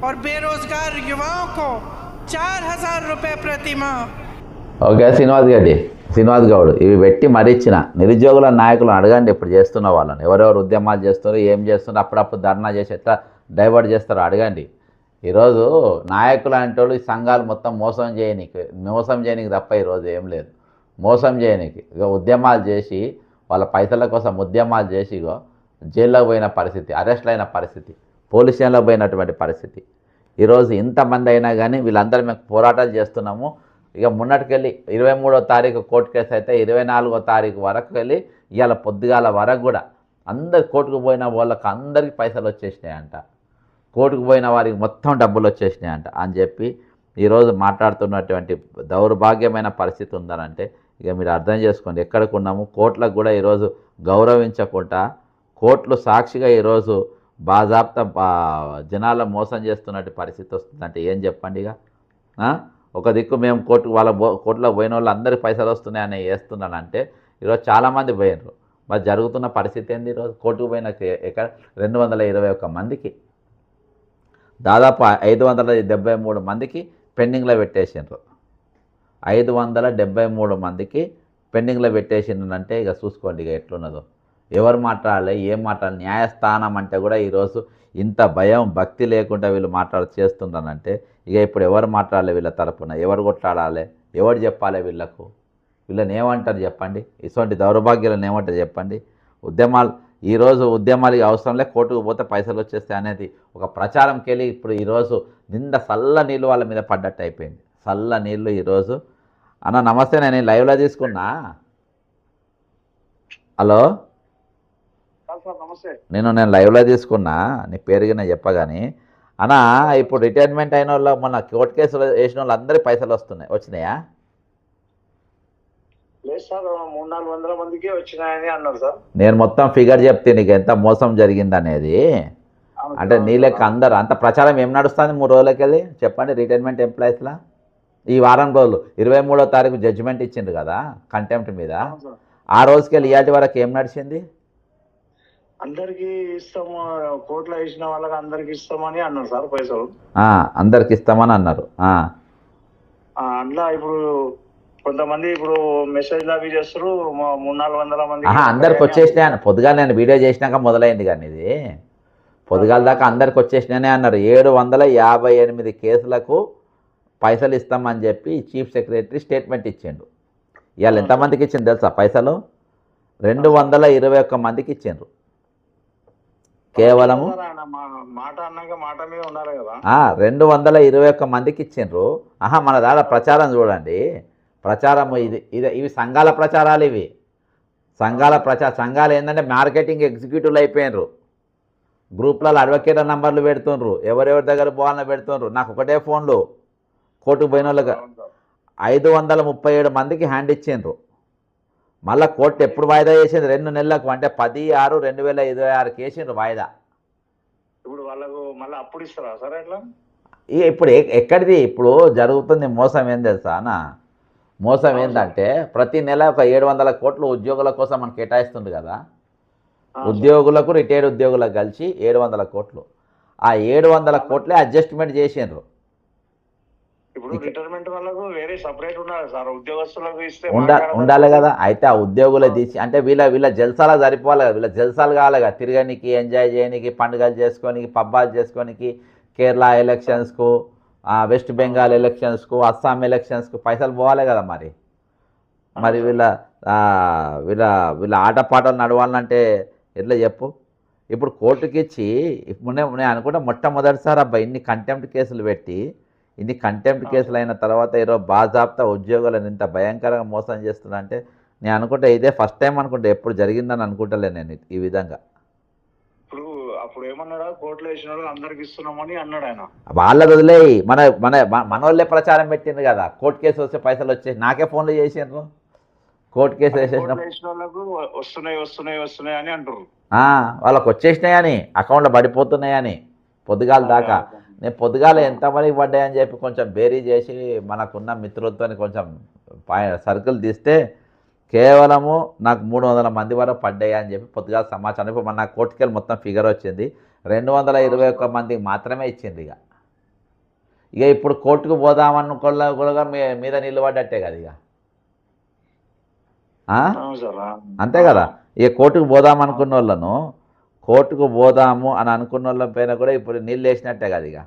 और बेरोजगार युवाओं को 4,000 रुपए प्रति माह. ఓకే శ్రీనివాస్ గౌడ్ ఇవి పెట్టి మరిచ్చిన నిరుద్యోగుల నాయకులను అడగండి. ఇప్పుడు చేస్తున్న వాళ్ళని ఎవరెవరు ఉద్యమాలు చేస్తున్నారు, ఏం చేస్తున్నారు, అప్పుడప్పుడు ధర్నా చేసి ఎట్లా డైవర్ట్ చేస్తారో అడగండి. ఈరోజు నాయకులు అంటే వాళ్ళు ఈ సంఘాలు మొత్తం మోసం చేయనీకి తప్ప ఈరోజు ఏం లేదు. మోసం చేయనీకి ఇక ఉద్యమాలు చేసి వాళ్ళ పైసల కోసం ఉద్యమాలు చేసి ఇగో జైల్లోకి పోయిన పరిస్థితి, అరెస్ట్లు అయిన పరిస్థితి, పోలీస్ స్టేషన్లో పోయినటువంటి పరిస్థితి. ఈరోజు ఇంతమంది అయినా కానీ వీళ్ళందరూ మేము పోరాటాలు చేస్తున్నాము. ఇక మొన్నటికెళ్ళి 23వ తారీఖు కోర్టు కేసు అయితే 24వ తారీఖు వరకు వెళ్ళి ఇవాళ పొద్దుగాల వరకు కూడా అందరు కోర్టుకు పోయిన వాళ్ళకి అందరికీ పైసలు వచ్చేసినాయంట, కోర్టుకు పోయిన వారికి మొత్తం డబ్బులు వచ్చేసినాయంట అని చెప్పి ఈరోజు మాట్లాడుతున్నటువంటి దౌర్భాగ్యమైన పరిస్థితి ఉందనంటే ఇక మీరు అర్థం చేసుకోండి ఎక్కడికి ఉన్నాము. కోర్టులకు కూడా ఈరోజు గౌరవించకుండా కోర్టులు సాక్షిగా ఈరోజు బాజాప్తా జనాల మోసం చేస్తున్నట్టు పరిస్థితి వస్తుందంటే ఏం చెప్పండి ఇక. ఒక దిక్కు మేము కోర్టులో పోయిన వాళ్ళు అందరి పైసలు వస్తున్నాయని వేస్తున్నానంటే ఈరోజు చాలామంది పోయినారు. మరి జరుగుతున్న పరిస్థితి ఏంది? ఈరోజు కోర్టుకు పోయిన 221 మందికి దాదాపు 573 మందికి పెండింగ్లో పెట్టేసిండ్రు. 573 మందికి పెండింగ్లో పెట్టేసిండ్రంటే ఇక చూసుకోండి ఇక ఎట్లున్నదో. ఎవరు మాట్లాడాలి, ఏం మాట్లాడాలి? న్యాయస్థానం అంటే కూడా ఈరోజు ఇంత భయం భక్తి లేకుండా వీళ్ళు చేస్తున్నారంటే ఇక ఇప్పుడు ఎవరు మాట్లాడాలి? వీళ్ళ తరపున ఎవరు కొట్లాడాలి? ఎవరు చెప్పాలి వీళ్ళకు? వీళ్ళని ఏమంటారు చెప్పండి? ఇటువంటి దౌర్భాగ్యాలను ఏమంటారు చెప్పండి? ఈరోజు ఉద్యమాలకి అవసరం లే, కోర్టుకు పోతే పైసలు వచ్చేస్తాయి అనేది ఒక ప్రచారంకి వెళ్ళి ఇప్పుడు ఈరోజు నిండా చల్ల నీళ్ళు వాళ్ళ మీద పడ్డట్టు అయిపోయింది. చల్ల నీళ్ళు ఈరోజు. అన్న నమస్తే, నేను లైవ్లో తీసుకున్నా. హలో, నేను లైవ్లో తీసుకున్నా, నీ పేరుగా నేను చెప్పగాని. అన్నా ఇప్పుడు రిటైర్మెంట్ అయిన వాళ్ళు మొన్న కోర్టు కేసులు వేసిన వాళ్ళు అందరికీ పైసలు వచ్చినాయా? లేదు సార్, 300-400 మందికి వచ్చినాయని అన్నారు సార్. నేను మొత్తం ఫిగర్ చెప్తే నీకు ఎంత మోసం జరిగిందనేది. అంటే నీ లెక్క అందరు అంత ప్రచారం ఏం నడుస్తుంది 3 రోజులకి వెళ్ళి చెప్పండి రిటైర్మెంట్ ఎంప్లాయీస్లా? ఈ వారం రోజులు 23వ తారీఖు జడ్జిమెంట్ ఇచ్చిండు కదా కంటెంప్ట్ మీద, ఆ రోజుకి వెళ్ళి ఇవాటి వరకు ఏం నడిచింది? అందరికి ఇస్తాము, కోర్టులో వేసిన వాళ్ళకి అందరికి ఇస్తామని అన్నారు సార్ పైసలు. అందరికి ఇస్తామని అన్నారు. అందులో ఇప్పుడు కొంతమంది ఇప్పుడు మెసేజ్ అవి చేస్తారు 300-400 మంది. అందరికి వచ్చేసినాయి అన్న. పొద్దుగాల నేను వీడియో చేసినాక మొదలైంది కానీ ఇది పొద్దుగాల దాకా అందరికి వచ్చేసినానే అన్నారు. 758 కేసులకు పైసలు ఇస్తామని చెప్పి చీఫ్ సెక్రటరీ స్టేట్మెంట్ ఇచ్చిండు. ఇవాళ ఎంతమందికి ఇచ్చింది తెలుసా పైసలు? 221 మందికి ఇచ్చిండ్రు. కేవలము మాట అన్నాక మాట మీద ఉండాలి కదా. 221 మందికి ఇచ్చిండ్రు. మన దాంట్లో ప్రచారం చూడండి. ప్రచారం ఇవి సంఘాల ప్రచారాలు. ఇవి సంఘాలు ఏంటంటే మార్కెటింగ్ ఎగ్జిక్యూటివ్లు అయిపోయినరు. గ్రూప్లలో అడ్వకేట్ల నంబర్లు పెడుతుండ్రు, ఎవరెవరి దగ్గర పోవాలని పెడుతుండ్రు. నాకు ఒకటే ఫోన్లు కోర్టుకు పోయిన వాళ్ళకి 537 మందికి హ్యాండ్ ఇచ్చిండ్రు. మళ్ళీ కోర్టు ఎప్పుడు వాయిదా చేసింది? 2 నెలలకు, అంటే 10/6/2026 వేసిండ్రు వాయిదా. ఇప్పుడు వాళ్ళకు మళ్ళీ అప్పుడు ఇస్తారా సార్ ఎట్లా? ఇప్పుడు ఎక్కడిది ఇప్పుడు జరుగుతుంది మోసం ఏం తెలుసా అన్న? మోసం ఏంటంటే ప్రతి నెల ఒక 700 కోట్లు ఉద్యోగుల కోసం మనకు కేటాయిస్తుంది కదా. ఉద్యోగులకు, రిటైర్డ్ ఉద్యోగులకు కలిసి 700 కోట్లు. ఆ 700 కోట్లే అడ్జస్ట్మెంట్ చేసిండ్రు. ఇప్పుడు రిటైర్మెంట్ వాళ్ళకు వేరే సపరేట్ ఉండాలి సార్, ఉద్యోగస్తులకు ఇస్తే ఉండాలి కదా. అయితే ఆ ఉద్యోగులు తీసి అంటే వీళ్ళ జల్సాలా సరిపోవాలి కదా. వీళ్ళ జల్సాలు కావాలి కదా, తిరగనికి, ఎంజాయ్ చేయడానికి, పండుగలు చేసుకోనికి, పబ్బాలు చేసుకోనికి, కేరళ ఎలక్షన్స్కు, వెస్ట్ బెంగాల్ ఎలక్షన్స్కు, అస్సాం ఎలక్షన్స్కు పైసలు పోవాలి కదా. మరి వీళ్ళ ఆటపాటలు నడవాలంటే ఎట్లా చెప్పు? ఇప్పుడు కోర్టుకి ఇచ్చి నేను అనుకుంటా మొట్టమొదటిసారి అబ్బాయి ఇన్ని కంటెంప్ట్ కేసులు పెట్టి, ఇన్ని కంటెంప్ట్ కేసులు అయిన తర్వాత ఈరోజు బాజాబ్తా ఉద్యోగులను ఇంత భయంకరంగా మోసం చేస్తున్నా అంటే నేను అనుకుంటా ఇదే ఫస్ట్ టైం అనుకుంటా. ఎప్పుడు జరిగిందని అనుకుంటలే నేను ఈ విధంగా. అప్పుడు ఏమన్నాడా, కోర్టులో వేసిన వాళ్ళు అందరికి ఇస్తున్నామని అన్నాడు ఆయన. వాళ్ళది వదిలేయి, మనోళ్ళే ప్రచారం పెట్టింది కదా. కోర్టు కేసు వస్తే పైసలు వచ్చేసి నాకే ఫోన్లు చేసిండ్రు. కోర్టు కేసు వేసేసిన వస్తున్నాయి అని అంటారు. వాళ్ళకి వచ్చేసినాయని, అకౌంట్లో పడిపోతున్నాయని పొద్దుగాల దాకా. నేను పొద్దుగాల ఎంతమందికి పడ్డాయని చెప్పి కొంచెం బేరీ చేసి మనకున్న మిత్రులతో కొంచెం సర్కిల్ తీస్తే కేవలము నాకు 300 మంది వరకు పడ్డాయి అని చెప్పి పొద్దుగాల సమాచారం. ఇప్పుడు మన కోర్టుకి వెళ్ళి మొత్తం ఫిగర్ వచ్చింది. 221 మందికి మాత్రమే ఇచ్చింది. ఇక ఇప్పుడు కోర్టుకు పోదామనుకోలే కూడా మీద నిలబడ్డట్టే కదా. ఇక అంతే కదా. ఇక కోర్టుకు పోదామనుకున్న వాళ్ళను, కోర్టుకు పోదాము అని అనుకున్న వాళ్ళ పైన కూడా ఇప్పుడు నీళ్ళు వేసినట్టే కదా. ఇక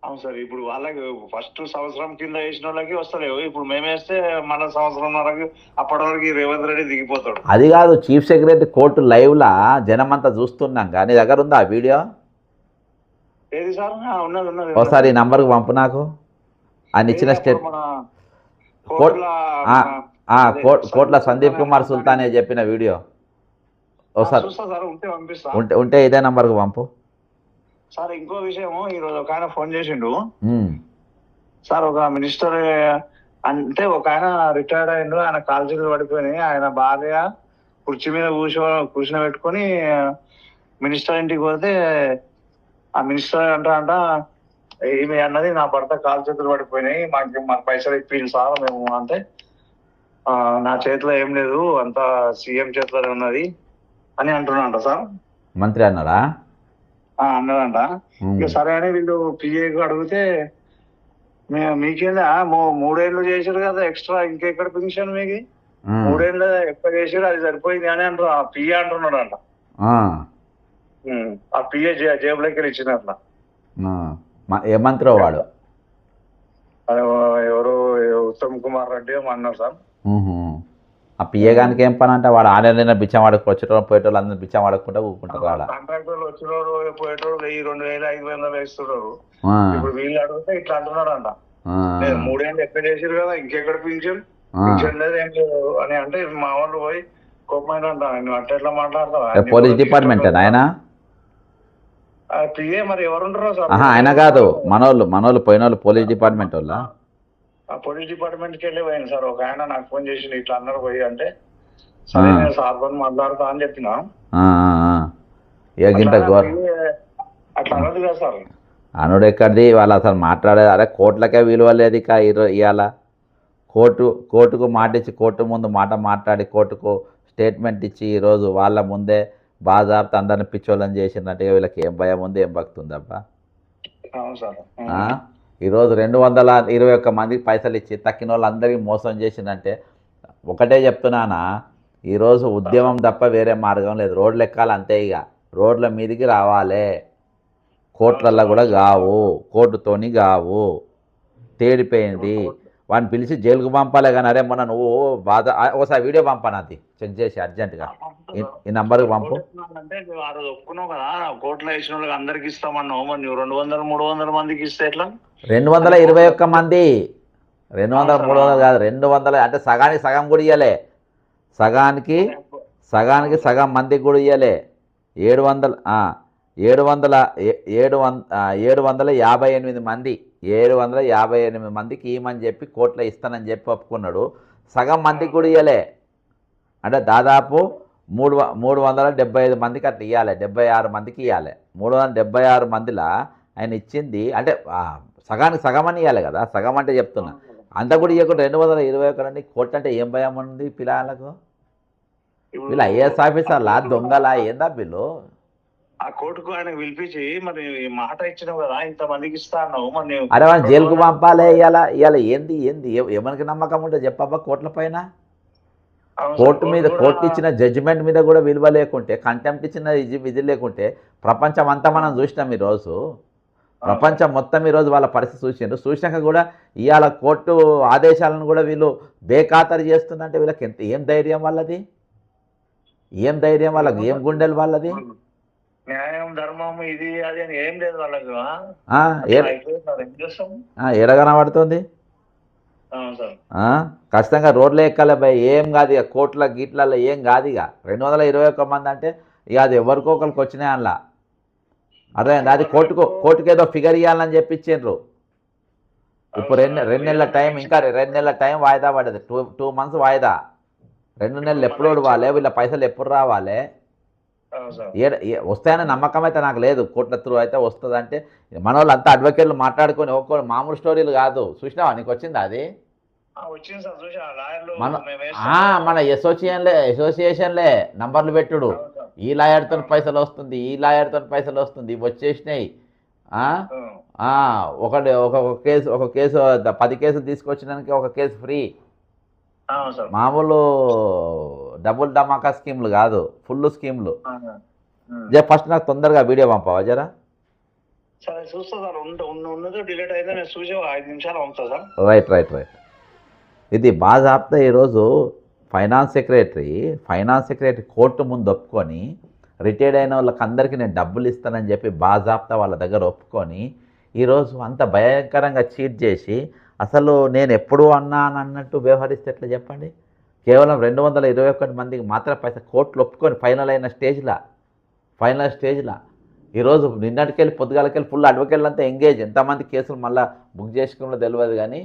అవును సార్. ఇప్పుడు వాళ్ళకి ఫస్ట్ సంవత్సరం కింద వేసిన వాళ్ళకి వస్తలేవు. ఇప్పుడు మేమేస్తే మన సంవత్సరంన్నరకి అప్పటి వరకు రేవంత్ రెడ్డి దిగిపోతాడు. అది కాదు, చీఫ్ సెక్రటరీ కోర్టు లైవ్లా జనమంతా చూస్తున్నాం. నీ దగ్గర ఉందా ఆ వీడియో? ఏది సార్? ఉన్నది. ఒకసారి ఈ నంబర్కి పంపు నాకు. ఆయన ఇచ్చిన స్టేట్ కోట్ల సందీప్ కుమార్ సుల్తానే చెప్పిన వీడియో ఒకసారి ఉంటే ఇదే నంబర్కి పంపు సార్. ఇంకో విషయం, ఈరోజు ఒక ఆయన ఫోన్ చేసిండు సార్. ఒక మినిస్టర్ అంటే ఒక ఆయన రిటైర్డ్ అయ్యిండు, ఆయన కాలు చేతులు పడిపోయినాయి. ఆయన భార్య కుర్చీ మీద కూర్చోబెట్టుకొని మినిస్టర్ ఇంటికి పోతే ఆ మినిస్టర్ అంట ఈమె అన్నది, నా భర్త కాలు చేతులు పడిపోయినాయి, మాకు పైసలు ఇప్పింది సార్ మేము. అంటే నా చేతిలో ఏం లేదు, అంతా సీఎం చేతిలోనే ఉన్నది అని అంటున్నాంట సార్. మంత్రి అన్నారా? అన్నదంట. ఇక సరే అని వీళ్ళు పిఏకు అడిగితే, మీకేందా 3 ఏళ్ళు చేసారు కదా ఎక్స్ట్రా, ఇంకెక్కడ పెన్షన్ మీకు? 3 ఏళ్ళు ఎక్కువ చేసారు, అది సరిపోయింది అని అంటారు. ఆ పిఏ అంటున్నాడు అంట. ఆ పిఏ జేబులోకి వెళ్ళి ఇచ్చినట్ల. ఏ మంత్రి వాడు? ఎవరు ఉత్తమ్ కుమార్ రెడ్డి అన్నారు సార్. ఆ పిఏ గానికి ఏం పని అంటే వాడు ఆన్లైన్ బిచ్చం వాడుకు వచ్చేటోళ్ళు పోయేటోళ్ళు అందరూ బిచ్చం వాడుకుంటా కూకుంటారు. వాడు కాంట్రాక్టర్లు వచ్చినోడు పోయేటోడు 1000, 2000, 5000 వేస్తున్నారు. ఇప్పుడు వీళ్ళు అడిగితే ఇట్లా అంటున్నాడు అంట. 3 ఏళ్ళు ఎక్కడ చేసారు కదా, ఇంకెక్కడ పింఛన్ లేదు ఏం లేదు అని అంటే మా వాళ్ళు పోయి కోపమైన అంట. నువ్వు అంటే ఎట్లా మాట్లాడతావు? పోలీస్ డిపార్ట్మెంట్ ఆయన పిఏ మరి ఎవరుంటారో సార్? ఆయన కాదు, మనోళ్ళు పోయిన వాళ్ళు పోలీస్ డిపార్ట్మెంట్ వాళ్ళ. ఆ పోలీస్ డిపార్ట్మెంట్ కి వెళ్ళి పోయింది సార్. ఒక ఆయన నాకు ఫోన్ చేసి ఇట్లా అన్నారు పోయి అంటే, సరే నేను సార్ తో మాట్లాడతా అని చెప్పిన. అట్లా అన్నది కదా సార్. అనుడు ఎక్కడిది? వాళ్ళు అసలు మాట్లాడేది అరే కోర్టులకే విలువ లేదు. ఇక ఇవాళ కోర్టుకు మాట ఇచ్చి, కోర్టు ముందు మాట మాట్లాడి, కోర్టుకు స్టేట్మెంట్ ఇచ్చి ఈరోజు వాళ్ళ ముందే బాజాబ్తా అందరిని పిచ్చోళ్ళని చేసిందంటే వీళ్ళకి ఏం భయం ఉంది, ఏం భక్తి ఉందబ్బా. అవును సార్. ఈరోజు 221 మందికి పైసలు ఇచ్చి తక్కిన వాళ్ళందరికీ మోసం చేసిందంటే ఒకటే చెప్తున్నానా, ఈరోజు ఉద్యమం తప్ప వేరే మార్గం లేదు. రోడ్లు ఎక్కాలి అంతే, ఇక రోడ్ల మీదికి రావాలి. కోర్టులలో కూడా కావు, కోర్టుతోని కావు, తేడిపోయింది. వాడిని పిలిచి జైలుకు పంపాలే కానీ అరే మొన్న నువ్వు బాధ ఒకసారి వీడియో పంపాను, అది చెక్ చేసి అర్జెంటుగా ఈ నంబర్కి పంపు. అంటే ఆ రోజు ఒప్పుకున్నావు కదా, కోర్టులో వేసిన వాళ్ళకి అందరికి ఇస్తామన్నావు, మరి నువ్వు 200-300 మందికి ఇస్తే ఎట్లా? 221 మంది, 200-300 కాదు, 200 అంటే సగానికి సగం కూడా ఇవ్వలే, సగానికి సగం మందికి కూడా ఇవ్వలే. 758 మంది, 758 మందికి ఇవ్వమని చెప్పి కోర్టులో ఇస్తానని చెప్పి ఒప్పుకున్నాడు. సగం మందికి కూడా ఇవ్వలే, అంటే దాదాపు 375 మందికి అట్లా ఇవ్వాలి, 76 మందికి ఇవ్వాలి. 376 మందిలో ఆయన ఇచ్చింది అంటే సగానికి సగం అని ఇవ్వాలి కదా, సగం అంటే చెప్తున్నా. అంతా కూడా ఇవ్వకుండా 221 కోర్టు అంటే ఏం భయం ఉంది పిల్లలకు? వీళ్ళు ఐఏఎస్ ఆఫీసర్లా దొంగలా ఏందా వీళ్ళు? ఆ కోర్టుకు ఆయన పిలిపించి మరి మాట ఇచ్చినావు కదా ఇంతమందికి ఇస్తా అన్నావు, మరి అరే వాళ్ళు జైలుకు పంపాలి. ఇవాళ ఏంది ఎవరికి నమ్మకం ఉంటే చెప్పబ్బా కోర్టుల పైన? కోర్టు మీద, కోర్టు ఇచ్చిన జడ్జిమెంట్ మీద కూడా విలువ లేకుంటే, కంటెంప్ట్ ఇచ్చిన విధి లేకుంటే, ప్రపంచం అంతా మనం చూసినాం ఈరోజు. ప్రపంచం మొత్తం ఈరోజు వాళ్ళ పరిస్థితి చూసినాక కూడా ఇవాళ కోర్టు ఆదేశాలను కూడా వీళ్ళు బేఖాతరు చేస్తుందంటే వీళ్ళకి ఏం ధైర్యం వాళ్ళది? ఏం ధైర్యం వాళ్ళకి? ఏం గుండెలు వాళ్ళది? న్యాయం ధర్మం ఇది అది అని ఏం లేదు వాళ్ళకి. ఎడగనబడుతుంది. ఖచ్చితంగా రోడ్లే ఎక్కాలి భయ్, ఏం కాదు ఇక కోట్ల గీట్లలో ఏం కాదు. ఇక 221 మంది అంటే ఇక అది ఎవరికో ఒకరికి వచ్చినాయి అందులో, అర్థమైంది? అది కోర్టుకు ఏదో ఫిగర్ ఇవ్వాలని చెప్పించారు. ఇప్పుడు రెండు నెలల టైం, ఇంకా 2 నెలల టైం వాయిదా పడ్డది, 2 months వాయిదా. 2 నెలలు ఎప్పుడు ఇవ్వాలి, వీళ్ళ పైసలు ఎప్పుడు రావాలి? వస్తాయనే నమ్మకం అయితే నాకు లేదు. కోర్టుల త్రూ అయితే వస్తుంది అంటే మన వాళ్ళు అంతా అడ్వకేట్లు మాట్లాడుకొని ఒక్కొక్క మామూలు స్టోరీలు కాదు. చూసినావా, నీకు వచ్చిందా అది? మన అసోసియేషన్లే నంబర్లు పెట్టుడు, ఈ లాయర్తో పైసలు వస్తుంది, ఈ లాయర్తో పైసలు వస్తుంది, ఇవి వచ్చేసినాయి. ఒక కేసు 10 కేసులు తీసుకొచ్చినానికి ఒక కేసు ఫ్రీ. మామూలు డబుల్ ధమాకా స్కీమ్లు కాదు, ఫుల్ స్కీమ్లు. ఫస్ట్ నాకు తొందరగా వీడియో పంపావా జరా? రైట్. ఇది బాజాబ్తా ఈరోజు ఫైనాన్స్ సెక్రటరీ కోర్టు ముందు ఒప్పుకొని, రిటైర్డ్ అయిన వాళ్ళకి అందరికీ నేను డబ్బులు ఇస్తానని చెప్పి బాజాబ్తా వాళ్ళ దగ్గర ఒప్పుకొని ఈరోజు అంత భయంకరంగా చీట్ చేసి అసలు నేను ఎప్పుడు అన్నట్టు వ్యవహరిస్తే ఎట్లా చెప్పండి? కేవలం 221 మందికి మాత్రం పైసలు కోర్టులు ఒప్పుకొని ఫైనల్ స్టేజ్లో ఈరోజు నిన్నటికెళ్ళి పొద్దుగాలకెళ్ళి ఫుల్ అడ్వకేట్లు అంతా ఎంగేజ్. ఎంతమంది కేసులు మళ్ళీ బుక్ చేసుకున్నో తెలియదు. కానీ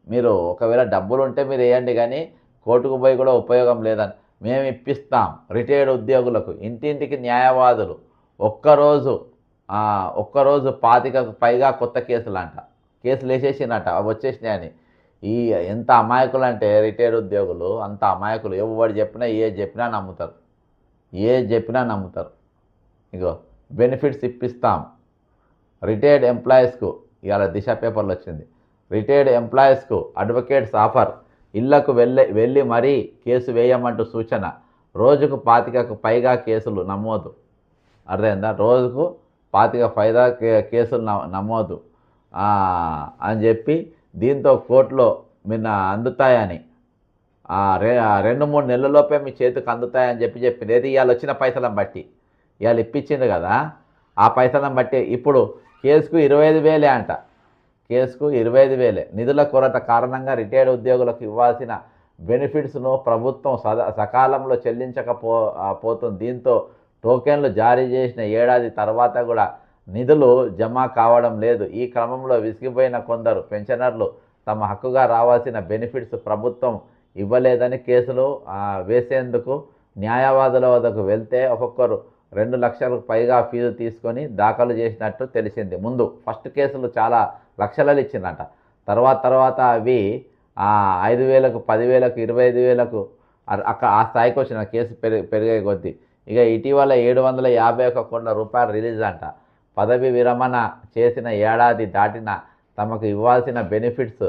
మీరు ఒకవేళ డబ్బులు ఉంటే మీరు వేయండి, కానీ కోర్టుకు పోయి కూడా ఉపయోగం లేదని మేము ఇప్పిస్తాం. రిటైర్డ్ ఉద్యోగులకు ఇంటింటికి న్యాయవాదులు ఒక్కరోజు 25కు పైగా కొత్త కేసులు వేసేసినట్ట, అవి వచ్చేసినాయని. ఎంత అమాయకులు అంటే రిటైర్డ్ ఉద్యోగులు, అంత అమాయకులు. ఎవరు చెప్పినా ఏది చెప్పినా నమ్ముతారు. ఇగో బెనిఫిట్స్ ఇప్పిస్తాం రిటైర్డ్ ఎంప్లాయీస్కు. ఇవాళ దిశ పేపర్లు వచ్చింది, రిటైర్డ్ ఎంప్లాయీస్కు అడ్వకేట్స్ ఆఫర్, ఇళ్లకు వెళ్ళి మరీ కేసు వేయమంటూ సూచన, రోజుకు 25కు పైగా కేసులు నమోదు. అర్థమైందా? రోజుకు 25 పైగా కేసులు నమోదు అని చెప్పి, దీంతో కోర్టులో నిన్న అందుతాయని, 2-3 నెలలలోపే మీ చేతికి అందుతాయని చెప్పింది. ఏది ఇవాళ వచ్చిన పైసలను బట్టి, ఇవాళ ఇప్పించింది కదా, ఆ పైసలను బట్టి ఇప్పుడు కేసుకు 25,000 అంట. కేసుకు 25,000. నిధుల కొరత కారణంగా రిటైర్డ్ ఉద్యోగులకు ఇవ్వాల్సిన బెనిఫిట్స్ను ప్రభుత్వం సకాలంలో చెల్లించకపోతుంది. దీంతో టోకెన్లు జారీ చేసిన ఏడాది తర్వాత కూడా నిధులు జమ కావడం లేదు. ఈ క్రమంలో విసిగిపోయిన కొందరు పెన్షనర్లు తమ హక్కుగా రావాల్సిన బెనిఫిట్స్ ప్రభుత్వం ఇవ్వలేదని కేసులు వేసేందుకు న్యాయవాదుల వద్దకు వెళ్తే ఒక్కొక్కరు 2 లక్షలకు పైగా ఫీజు తీసుకొని దాఖలు చేసినట్టు తెలిసింది. ముందు ఫస్ట్ కేసులు చాలా లక్షలలో ఇచ్చిందంట, తర్వాత అవి 5,000కు 10,000కు 25,000కు ఆ స్థాయికి వచ్చిన కేసు పెరిగే కొద్దీ ఇక ఇటీవల 751 కోట్ల రూపాయలు రిలీజ్ అంట. పదవి విరమణ చేసిన ఏడాది దాటిన తమకు ఇవ్వాల్సిన బెనిఫిట్స్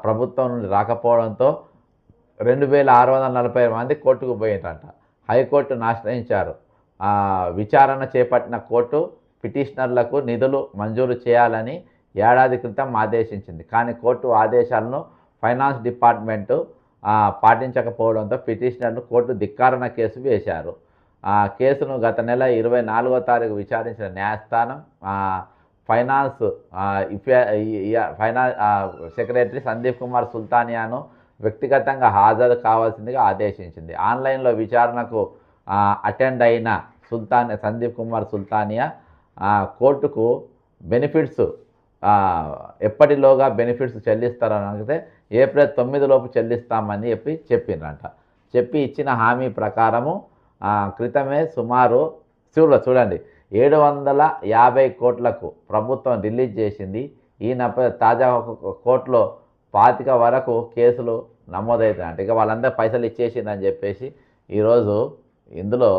ప్రభుత్వం నుండి రాకపోవడంతో 2640 మంది కోర్టుకు పోయిందంట. హైకోర్టును ఆశ్రయించారు. విచారణ చేపట్టిన కోర్టు పిటిషనర్లకు నిధులు మంజూరు చేయాలని ఏడాది క్రితం ఆదేశించింది. కానీ కోర్టు ఆదేశాలను ఫైనాన్స్ డిపార్ట్మెంటు పాటించకపోవడంతో పిటిషనర్లు కోర్టు ధిక్కారణ కేసు వేశారు. కేసును గత నెల 24వ తారీఖు విచారించిన న్యాయస్థానం ఫైనాన్స్ సెక్రటరీ సందీప్ కుమార్ సుల్తానియాను వ్యక్తిగతంగా హాజరు కావాల్సిందిగా ఆదేశించింది. ఆన్లైన్లో విచారణకు అటెండ్ అయిన సందీప్ కుమార్ సుల్తానియా కోర్టుకు బెనిఫిట్స్ ఎప్పటిలోగా బెనిఫిట్స్ చెల్లిస్తారని అడిగితే ఏప్రిల్ 9 లోపు చెల్లిస్తామని చెప్పిండ్రంట. చెప్పి ఇచ్చిన హామీ ప్రకారము క్రితమే సుమారు చూడండి 750 కోట్లకు ప్రభుత్వం రిలీజ్ చేసింది. ఈ తాజా కోర్టులో 25 వరకు కేసులు నమోదవుతాయంట. ఇక వాళ్ళందరూ పైసలు ఇచ్చేసిందని చెప్పేసి ఈరోజు ఇందులో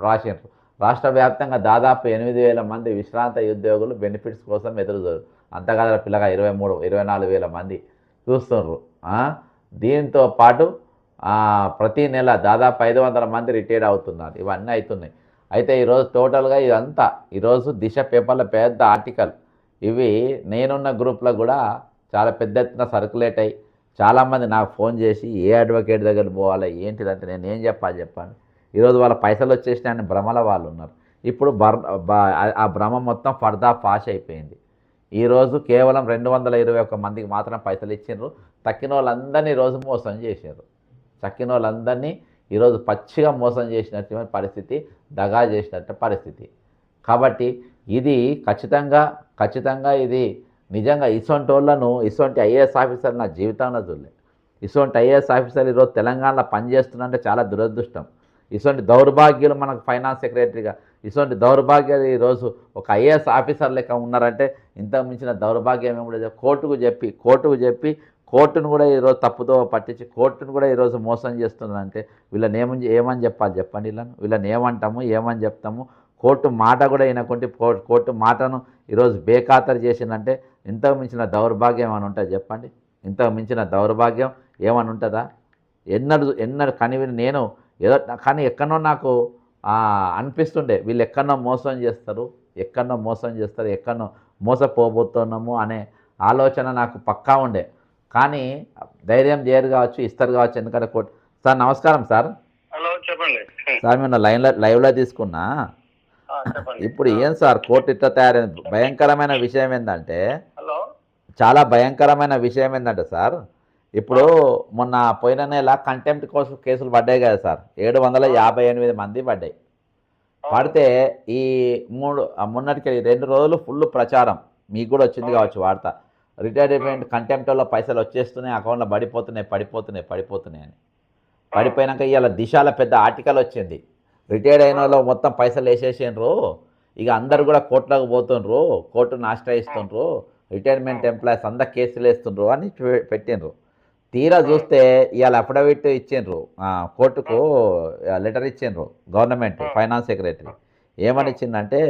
రాసిండ్రు. రాష్ట్ర వ్యాప్తంగా దాదాపు 8,000 మంది విశ్రాంత ఉద్యోగులు బెనిఫిట్స్ కోసం ఎదురుచూరు. అంతకాల పిల్లగా 24,000 మంది చూస్తున్నారు. దీంతో పాటు ప్రతి నెల దాదాపు 500 మంది రిటైర్ అవుతున్నారు. ఇవన్నీ అవుతున్నాయి. అయితే ఈరోజు టోటల్గా ఇదంతా ఈరోజు దిశ పేపర్లో పెద్ద ఆర్టికల్ ఇవి నేనున్న గ్రూప్లో కూడా చాలా పెద్ద ఎత్తున సర్క్యులేట్ అయ్యి చాలామంది నాకు ఫోన్ చేసి ఏ అడ్వకేట్ దగ్గర పోవాలి ఏంటిదంటే నేను ఏం చెప్పండి. ఈరోజు వాళ్ళ పైసలు వచ్చేసినాయని భ్రమల వాళ్ళు ఉన్నారు. ఇప్పుడు ఆ భ్రమ మొత్తం ఫర్దా ఫాష్ అయిపోయింది. ఈరోజు కేవలం 221 మందికి మాత్రం పైసలు ఇచ్చిండ్రు. తక్కిన వాళ్ళందరినీ ఈరోజు మోసం చేశారు. తక్కిన వాళ్ళందరినీ ఈరోజు పచ్చిగా మోసం చేసినట్టు పరిస్థితి, దగా చేసినట్టు పరిస్థితి. కాబట్టి ఇది ఖచ్చితంగా ఇది నిజంగా ఇటువంటి ఐఏఎస్ ఆఫీసర్ నా జీవితంలో చూడలే. ఇటువంటి ఐఏఎస్ ఆఫీసర్ ఈరోజు తెలంగాణలో పనిచేస్తున్నంటే చాలా దురదృష్టం. ఇటువంటి దౌర్భాగ్యులు మనకు ఫైనాన్స్ సెక్రటరీగా ఇటువంటి దౌర్భాగ్యాలు ఈరోజు ఒక ఐఏఎస్ ఆఫీసర్ లెక్క ఉన్నారంటే ఇంతకు మించిన దౌర్భాగ్యం ఏమిటో కోర్టుకు చెప్పి కోర్టును కూడా ఈరోజు తప్పుదో పట్టించి కోర్టును కూడా ఈరోజు మోసం చేస్తున్నారంటే వీళ్ళని ఏమని చెప్పండి. వీళ్ళని ఏమని చెప్తాము. కోర్టు మాట కూడా వినకుంటే కోర్టు మాటను ఈరోజు బేఖాతరు చేసిందంటే ఇంతకు మించిన దౌర్భాగ్యం ఏమైనా ఉంటుంది చెప్పండి. ఇంతకు మించిన దౌర్భాగ్యం ఏమైనా ఉంటుందా? ఎన్నడూ కనివిని నేను ఏదో కానీ ఎక్కడో నాకు అనిపిస్తుండే వీళ్ళు ఎక్కడో మోసం చేస్తారు, ఎక్కడో మోసపోబోతున్నాము అనే ఆలోచన నాకు పక్కా ఉండే. కానీ ధైర్యం చేయరు కావచ్చు, ఇస్తారు కావచ్చు. ఎందుకంటే కోర్టు సార్ నమస్కారం సార్. హలో చెప్పండి సార్ మేము లైవ్లో తీసుకున్నా. ఇప్పుడు ఏం సార్ కోర్టు ఇట్లా తయారైంది. భయంకరమైన విషయం ఏంటంటే చాలా భయంకరమైన విషయం ఏంటంటే సార్ ఇప్పుడు మొన్న పోయిన నెల కంటెంప్ట్ కోసం కేసులు పడ్డాయి కదా సార్. 758 మంది పడ్డాయి. పడితే ఈ మొన్నటికి 2 రోజులు ఫుల్ ప్రచారం మీకు కూడా వచ్చింది కావచ్చు వార్త. రిటైర్మెంట్ కంటెంప్ట్లో పైసలు వచ్చేస్తున్నాయి, అకౌంట్లో పడిపోతున్నాయి అని. పడిపోయినాక ఇవాళ దిశలో పెద్ద ఆర్టికల్ వచ్చింది. రిటైర్డ్ అయిన వాళ్ళు మొత్తం పైసలు వేసేసిండ్రు, ఇక అందరు కూడా కోర్టులకు పోతుండ్రు, కోర్టును ఆశ్రయిస్తుండ్రు, రిటైర్మెంట్ ఎంప్లాయీస్ అందరు కేసులు వేస్తుండ్రు అని పెట్టిండ్రు. తీరా చూస్తే ఇవాళ అఫిడవిట్ ఇచ్చిండ్రు, కోర్టుకు లెటర్ ఇచ్చిండ్రు గవర్నమెంట్ ఫైనాన్స్ సెక్రటరీ. ఏమని ఇచ్చిందంటే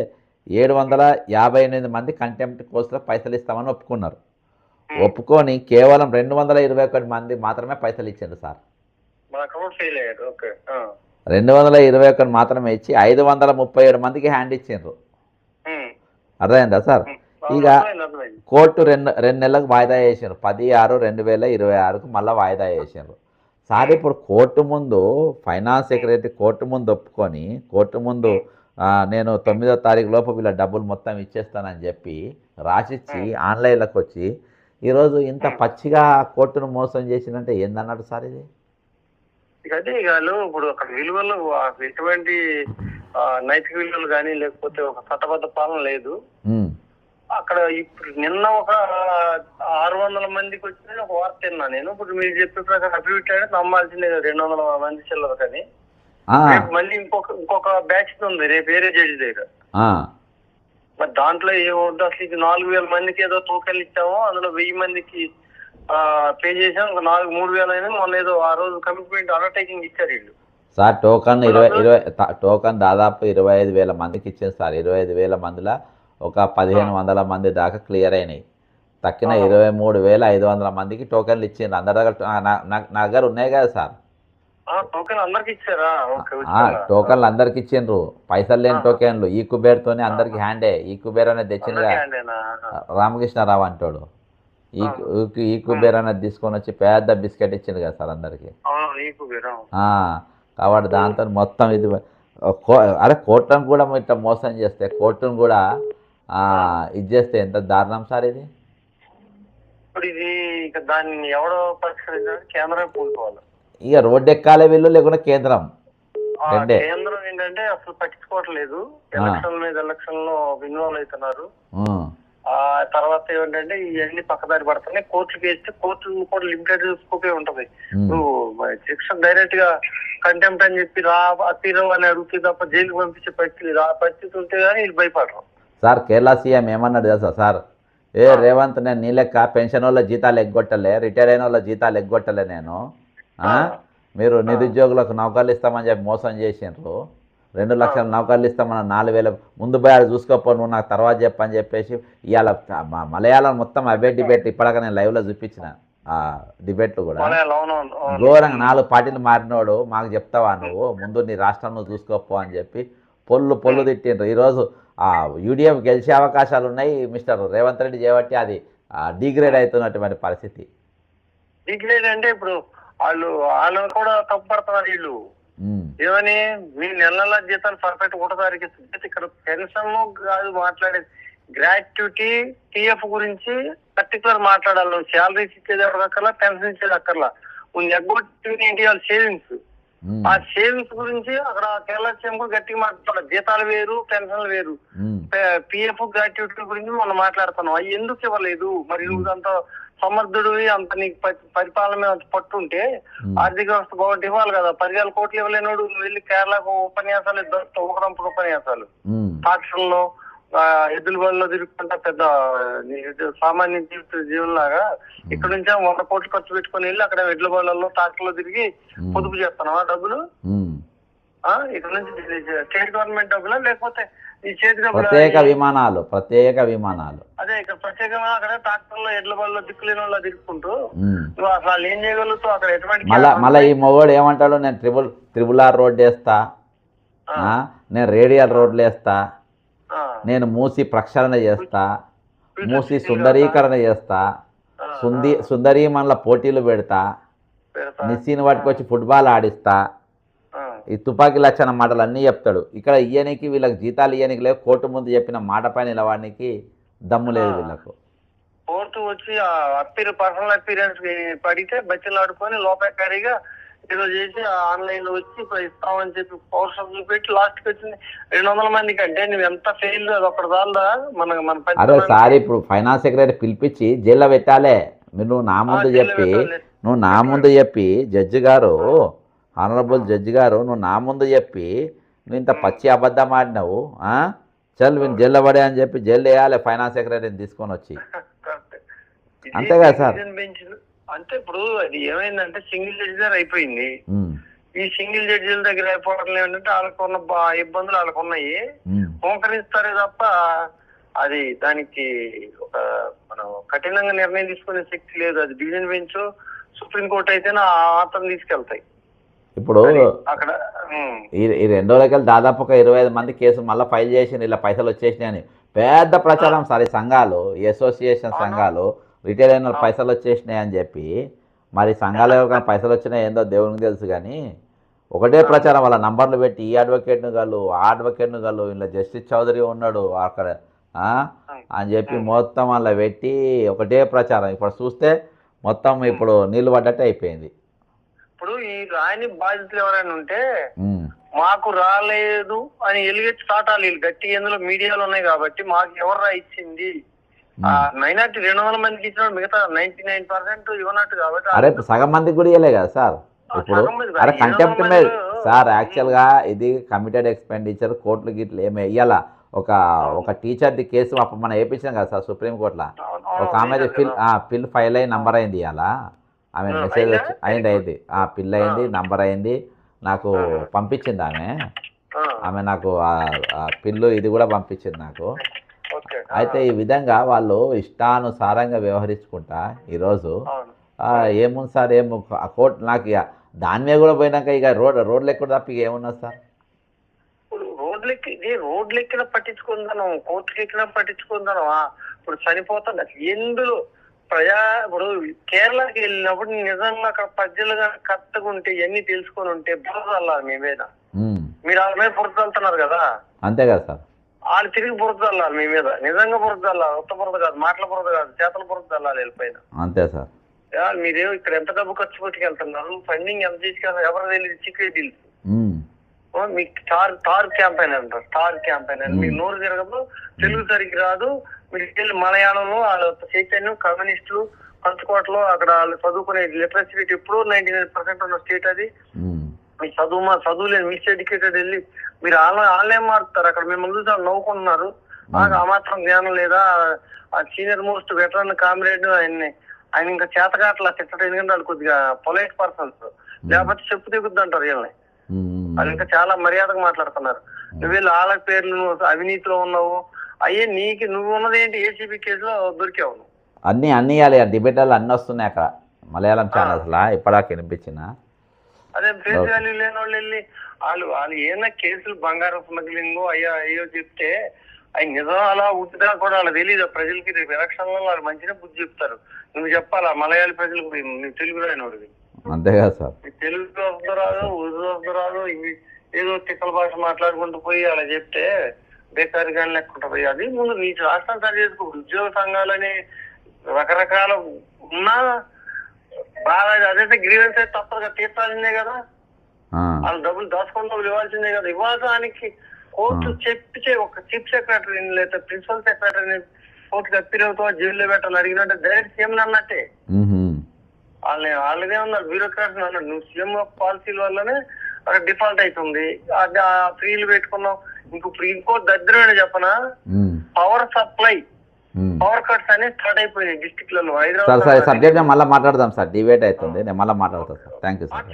758 మంది కంటెంప్ట్ కోర్సులో పైసలు ఇస్తామని ఒప్పుకున్నారు. ఒప్పుకొని కేవలం 221 మంది మాత్రమే పైసలు ఇచ్చిండ్రు సార్. 221 మాత్రమే ఇచ్చి 537 మందికి హ్యాండ్ ఇచ్చిండ్రు. అర్థమైందా సార్? ఇక కోర్టు రెండు నెలలకు వాయిదా వేసారు. 10/6/2026కు మళ్ళీ వాయిదా వేసారు సార్. ఇప్పుడు కోర్టు ముందు ఫైనాన్స్ సెక్రటరీ కోర్టు ముందు ఒప్పుకొని కోర్టు ముందు నేను 9వ తారీఖు లోపు వీళ్ళ డబ్బులు మొత్తం ఇచ్చేస్తానని చెప్పి రాసిచ్చి ఆన్లైన్లోకి వచ్చి ఈరోజు ఇంత పచ్చిగా కోర్టును మోసం చేసిందంటే ఏందన్నాడు సార్ ఇది? అదే వాళ్ళు ఇప్పుడు అక్కడ విలువలు ఎటువంటి నైతిక విలువలు కానీ లేకపోతే ఒక చట్టబద్ధ పాలన లేదు అక్కడ. ఇప్పుడు నిన్న ఒక 600 మందికి వచ్చిన ఒక వార్త తిన్నా నేను. ఇప్పుడు మీరు చెప్పే ప్రకారం అఫిడవిట్ అయితే నమ్మాల్సిందే 200 మంది చిల్లర కానీ మళ్ళీ ఇంకొక బ్యాచ్ ఉంది రేపు వేరే జడ్జి దగ్గర. మరి దాంట్లో ఏమవుతుంది అసలు? ఇది 4,000 మందికి ఏదో టోకెన్లు ఇచ్చాము, అందులో 1000 మందికి పే చేసాం. 3,000 అయినా మొన్న ఏదో ఆ రోజు కమిట్మెంట్ అండర్టేకింగ్ ఇచ్చారు వీళ్ళు. సార్ టోకన్ టోకన్ దాదాపు 25,000 మందికి ఇచ్చింది సార్. 25,000 మందిలో ఒక 1,500 మంది దాకా క్లియర్ అయినాయి. తక్కిన 23,500 మందికి టోకన్లు ఇచ్చిండ్రు. అందరి దగ్గర నా దగ్గర ఉన్నాయి కదా సార్. టోకెన్ అందరికి ఇచ్చారా? టోకన్లు అందరికి ఇచ్చిండ్రు. పైసలు లేని టోకెన్లు ఈ కుబేర్తోనే అందరికి హ్యాండే. ఈ కుబేర్ అనేది తెచ్చిందిగా రామకృష్ణరావు అంటాడు. ఈ కుబేర్ అనేది తీసుకొని వచ్చి పెద్ద బిస్కెట్ ఇచ్చింది కదా సార్ అందరికి. కాబట్టి దాంతో మొత్తం ఇది అరే కోర్టును కూడా ఇట్లా మోసం చేస్తే, కోర్టును కూడా ఇది చేస్తే ఎంత దారుణం సార్ ఇది. ఇప్పుడు ఇది ఇక దాన్ని ఎవడో పరిష్కరించాలి? కేంద్రం కూడుకోవాలి. ఇక రోడ్డు ఎక్కాలే వీళ్ళు, లేకుండా కేంద్రం. కేంద్రం ఏంటంటే అసలు పట్టించుకోవట్లేదు. ఎలక్షన్ లో ఇన్వాల్వ్ అవుతున్నారు. తర్వాత ఏమిటంటే ఇవన్నీ పక్కదారి పడుతున్నాయి. కోర్టుకి వేస్తే కోర్టు కూడా లిమిటెడ్ స్కోపే ఉంటది. నువ్వు శిక్ష డైరెక్ట్ గా కంటెంప్ట్ అని చెప్పి అప్పీరు అని అడుగుతుంది తప్ప జైలుకి పంపించే పరిస్థితి ఉంటే కానీ వీళ్ళు భయపడరు సార్. కేరళ సీఎం ఏమన్నాడు తెలుసా సార్? రేవంత్, నేను నీ లెక్క పెన్షన్ వాళ్ళ జీతాలు ఎగ్గొట్టలే, రిటైర్ అయిన వాళ్ళ జీతాలు ఎగ్గొట్టలే నేను. మీరు నిరుద్యోగులకు నౌకర్లు ఇస్తామని చెప్పి మోసం చేసిండ్రు. 2 లక్షల నౌకర్లు ఇస్తామన్న 4,000 ముందు పోయి ఆడ చూసుకోపో, నువ్వు నాకు తర్వాత చెప్పని చెప్పేసి ఇవాళ మలయాళం మొత్తం అవే డిబేట్ ఇప్పటిక నేను లైవ్లో చూపించిన డిబేట్లు కూడా. ఘోరంగా 4 పార్టీలు మారినోడు మాకు చెప్తావా నువ్వు, ముందు నీ రాష్ట్రం నువ్వు చూసుకోపో అని చెప్పి పొల్లు తిట్టిండ్రు. ఈరోజు యూడిఎఫ్ గెలిచే అవకాశాలు ఉన్నాయి. మిస్టర్ రేవంత్ రెడ్డి చేయబట్టి అది డిగ్రేడ్ అవుతున్నటువంటి పరిస్థితి. డిగ్రేడ్ అంటే ఇప్పుడు వాళ్ళు కూడా తప్పుపడుతున్నారు. వీళ్ళు ఏమని మీ నెల జీతాలు పర్ఫెక్ట్ 1వ తారీఖు ఇక్కడ పెన్షన్ కాదు మాట్లాడేది, గ్రాట్యుటీ టీఎఫ్ గురించి పర్టికులర్ మాట్లాడాలి. నువ్వు శాలరీస్ ఇచ్చేది ఎవరికల్లా, పెన్షన్ ఇచ్చేది అక్కర్లా. నువ్వు నెగ్గొట్టి ఏంటి వాళ్ళ సేవింగ్స్, ఆ సేవింగ్స్ గురించి అక్కడ కేరళ సీఎం కూడా గట్టిగా మాట్లాడాలి. జీతాలు వేరు, పెన్షన్లు వేరు. పిఎఫ్ గ్రాట్యుటీ గురించి మనం మాట్లాడుతున్నాం. అవి ఎందుకు ఇవ్వలేదు? మరి నువ్వు అంత సమర్థుడు, అంత నీకు పరిపాలన మీద పట్టుంటే ఆర్థిక వ్యవస్థ బాగుంటే ఇవ్వాలి కదా. 10,000 కోట్లు ఇవ్వలేనోడు నువ్వు వెళ్ళి కేరళకు ఉపన్యాసాలు ఊకరంపుడు ఉపన్యాసాలు, టాక్టర్లో ఎద్దుల బళ్ళలో తిరుగుతుంటా పెద్ద సామాన్య జీవనలాగా ఇక్కడ నుంచే 100 కోట్లు ఖర్చు పెట్టుకుని వెళ్ళి అక్కడ ఎడ్ల బళ్ళలో టాక్టర్లో తిరిగి పొదుపు చేస్తున్నావా డబ్బులు? ఇక్కడ నుంచి స్టేట్ గవర్నమెంట్ డబ్బులా లేకపోతే ఈ చేతి డబ్బులు? ప్రత్యేక విమానాలు అదే ఇక్కడ ప్రత్యేకంగా అక్కడ ట్రాక్టర్లో ఎడ్ల బళ్ళలో దిక్కులేని వాళ్ళు తిరుగుకుంటూ నువ్వు అసలు ఏం చేయగలుగుతావు అక్కడ? ఎటువంటి మళ్ళీ ఈ మొగోడు ఏమంటాడు, నేను త్రిబుల్ ఆర్ రోడ్ వేస్తా, నేను రేడియల్ రోడ్లు వేస్తా, నేను మూసి ప్రక్షాళన చేస్తా, మూసి సుందరీకరణ చేస్తా, సుందరీమణుల పోటీలు పెడతా, నిస్సీని పట్టుకొచ్చి ఫుట్బాల్ ఆడిస్తా, ఈ తుపాకీ లక్షణ మాటలు అన్నీ చెప్తాడు. ఇక్కడ ఇయ్యనికి వీళ్ళకి జీతాలు ఇయ్యనికి లేవు. కోర్టు ముందు చెప్పిన మాట పైన నిలవాడికి దమ్ము లేదు వీళ్ళకు. కోర్టు వచ్చి పర్సనల్ అపీరెన్స్ పడితే బచ్చలు ఆడుకొని లోపకారిగా ఏదో చేసి ఆన్లైన్ లో వచ్చి ఇస్తామని చెప్పి పౌరుషం పెట్టి లాస్ట్ కి వచ్చింది 200 మందికి. అంటే నువ్వు ఎంత ఫెయిల్ అది ఒకటి దాల్దా మన అరే సార్, ఇప్పుడు ఫైనాన్స్ సెక్రటరీ పిలిపించి జైల్లో పెట్టాలే. నువ్వు నా ముందు చెప్పి జడ్జి గారు, ఆనరబుల్ జడ్జి గారు, నువ్వు నా ముందు చెప్పి నువ్వు ఇంత పచ్చి అబద్ధం ఆడినావు, చల్ వీళ్ళు జైల్లో పడే అని చెప్పి జైలు వేయాలి ఫైనాన్స్ సెక్రటరీని తీసుకొని వచ్చి. అంతే కదా సార్? అంటే ఇప్పుడు అది ఏమైందంటే సింగిల్ జడ్జి దగ్గర అయిపోయింది. ఈ సింగిల్ జడ్జిల దగ్గర అయిపోవడం ఏంటంటే వాళ్ళకు ఉన్న ఇబ్బందులు వాళ్ళకు ఉన్నాయి. మోకరిస్తారే తప్ప అది దానికి ఒక మనం కఠినంగా నిర్ణయం తీసుకునే శక్తి లేదు. అది డివిజన్ బెంచ్, సుప్రీంకోర్టు అయితేనే ఆతను తీసుకెళ్తాయి. ఇప్పుడు ఈ 2 రోజులకి దాదాపు ఒక 25 మంది కేసు మళ్ళీ ఫైల్ చేసి ఇలా పైసలు వచ్చేసినాయని పెద్ద ప్రచారం సార్. ఈ సంఘాలు, ఈ అసోసియేషన్ సంఘాలు రిటైల్ అయిన పైసలు వచ్చేసినాయి అని చెప్పి, మరి సంఘాలు ఎవరికైనా పైసలు వచ్చినాయి ఏందో దేవునికి తెలుసు. కానీ ఒకటే ప్రచారం, వాళ్ళ నంబర్లు పెట్టి ఈ అడ్వకేట్ను గలు, ఆ అడ్వకేట్ను గలు, ఇలా జస్టిస్ చౌదరి ఉన్నాడు అక్కడ అని చెప్పి మొత్తం అలా పెట్టి ఒకటే ప్రచారం. ఇప్పుడు చూస్తే మొత్తం ఇప్పుడు నీళ్ళు పడ్డట్టే అయిపోయింది. ఇప్పుడు ఈ రాని బాధితులు ఎవరైనా ఉంటే మాకు రాలేదు అని ఎలిగెత్తి చాటాలి గట్టి. ఎందులో మీడియాలో ఉన్నాయి కాబట్టి మాకు ఎవరు ఇచ్చింది, మైనార్టీ 200 మందికి ఇచ్చిన మిగతా 99% ఇవ్వనట్టు కాబట్టి. అరే సగం మందికి కూడా ఇవ్వలే కదా సార్. ఇప్పుడు అరే కంటెంప్ట్ మీద సార్, యాక్చువల్గా ఇది కమిటెడ్ ఎక్స్పెండిచర్, కోర్టులు గిట్లు ఏమి ఇవ్వాల. ఒక టీచర్ది కేసు అప్పుడు మనం వేయించాం కదా సార్ సుప్రీంకోర్టులో. ఒక ఆమెది పిల్ ఫైల్ అయ్యి నంబర్ అయింది ఇవాళ. ఆమె మెసేజ్ వచ్చి అయింది పిల్ అయింది, నంబర్ అయింది, నాకు పంపించింది ఆమె. ఆ, ఆమె నాకు ఆ పిల్లు ఇది కూడా పంపించింది నాకు. ఓకే. అయితే ఈ విధంగా వాళ్ళు ఇష్టానుసారంగా వ్యవహరించుకుంటా ఈరోజు అవును. ఏముంది సార్ ఏము ఆ కోర్టు నాకు ఇక దాని మీద కూడా పోయినాక ఇక రోడ్లు ఎక్కడ తప్ప ఇక ఏమున్నది సార్? ఇప్పుడు రోడ్లు ఎక్కినా పట్టించుకుందాను, కోర్టుకి ఎక్కినా పట్టించుకుందాను. ఇప్పుడు చనిపోతుంది ఎందులో ఇప్పుడు కేరళకి వెళ్ళినప్పుడు నిజంగా అక్కడ ప్రజలుగా కరెక్ట్గా ఉంటే ఇవన్నీ తెలుసుకొని ఉంటే బురద చల్లాలి మీ మీద. మీరు వాళ్ళ మీద బురద చల్లుతున్నారు కదా, అంతే కదా సార్. వాళ్ళు తిరిగి బురద చల్లాలి మీ మీద, నిజంగా బురద చల్లాలి. ఉత్త బురద కాదు, మాటల బురద కాదు, చేతల బురద చల్లాలి వెళ్ళిపోయిన. అంతే సార్. మీరేమో ఇక్కడ ఎంత డబ్బు ఖర్చు పెట్టుకెళ్తున్నారు, ఫండింగ్ ఎంత తీసుకెళ్తారు ఎవరు తెలియదు, చిక్కే తెలుసు. మీకు టార్ క్యాంపెయిన్ అంటారు, టార్ క్యాంపెయిన్ అని. మీకు నోరు తిరగదు, తెలుగు సరిగ్గా రాదు, మీరు వెళ్ళి మలయాళంలో వాళ్ళ చైతన్యం కమ్యూనిస్టులు పంచుకోవట్లో అక్కడ వాళ్ళు చదువుకునే లిటరసీ రేట్ ఎప్పుడో 99% ఉన్న స్టేట్ అది. మీ చదువు లేదు, మిస్ ఎడ్యుకేటెడ్ వెళ్ళి మీరు ఆన్లైన్ మారుతారు. అక్కడ మిమ్మల్ని చూసి వాళ్ళు నవ్వుకుంటున్నారు. ఆ మాత్రం జ్ఞానం లేదా? ఆ సీనియర్ మోస్ట్ వెటరన్ కామ్రేడ్ ఆయన ఇంకా చేతగాట్లా తిట్టడం, ఎందుకంటే వాళ్ళు కొద్దిగా పొలైట్ పర్సన్స్, లేకపోతే చెప్పు దిగుద్ది అంటారు వీళ్ళని. వాళ్ళు ఇంకా చాలా మర్యాదగా మాట్లాడుతున్నారు. నువ్వు వీళ్ళు వాళ్ళ పేర్లు అవినీతిలో ఉన్నావు, అయ్యే నువ్వు ఉన్నది ఏంటి? ఏసీబీ కేసులో దొరికావు నువ్వు. అన్ని డిబేట్లు అన్నీ వస్తున్నాయి అక్కడ మలయాళం ఛానల్స్లా ఇప్పటిదాకా వినిపించిన. అదే ఫేస్ వాల్యూ లేని వాళ్ళు వెళ్ళి వాళ్ళు ఏదైనా కేసులు బంగారం స్మగ్లింగ్ అయ్యో చెప్తే అవి నిజం అలా ఉట్టిదా కూడా వాళ్ళకి తెలియదు. ప్రజలకి రేపు ఎలక్షన్ లో వాళ్ళు మంచిగా బుద్ధి చెప్తారు. నువ్వు చెప్పాలా మలయాళీ ప్రజలకు, నువ్వు తెలుగు రానివాడివి. అంతే కదా సార్. తెలుగు వస్తూ రాదు, ఉర్దూ వస్తూ రాదు, ఇవి ఏదో తిక్కల భాష మాట్లాడుకుంటూ పోయి అలా చెప్తే బేకారిగానే లెక్కుంటది. అది ముందు నీ రాష్ట్రం సరి చేసుకో. ఉద్యోగ సంఘాలని రకరకాల ఉన్నా బాగా అదైతే గ్రీవెన్స్ అయితే తప్పదుగా తీర్చాల్సిందే కదా. వాళ్ళు డబ్బులు దాచుకుంటూ ఇవ్వాల్సిందే కదా. ఇవ్వడానికి కోర్టు చెప్పి ఒక చీఫ్ సెక్రటరీ లేదా ప్రిన్సిపల్ సెక్రటరీని కోర్టుకి అప్పీల్ అవుతావా, జైల్లో పెట్టాలని అడిగినట్టే డైరెక్ట్ సీఎం అన్నట్టే. వాళ్ళదే ఉన్నారు బ్యూరోక్రాట్స్ అన్నాడు. నువ్వు సీఎం పాలసీల వల్లనే అక్కడ డిఫాల్ట్ అవుతుంది. ఫ్రీలు పెట్టుకున్నావు. ఇంకో దరిద్రమైన చెప్పనా, పవర్ సప్లై పవర్ కట్స్ అనేది స్టార్ట్ అయిపోయినాయి డిస్ట్రిక్ట్ లలో. హైదరాబాద్ సార్ సబ్జెక్ట్ మళ్ళీ మాట్లాడదాం సార్, డిబేట్ అవుతుంది, నేను మళ్ళీ మాట్లాడతాను సార్. Thank you sir.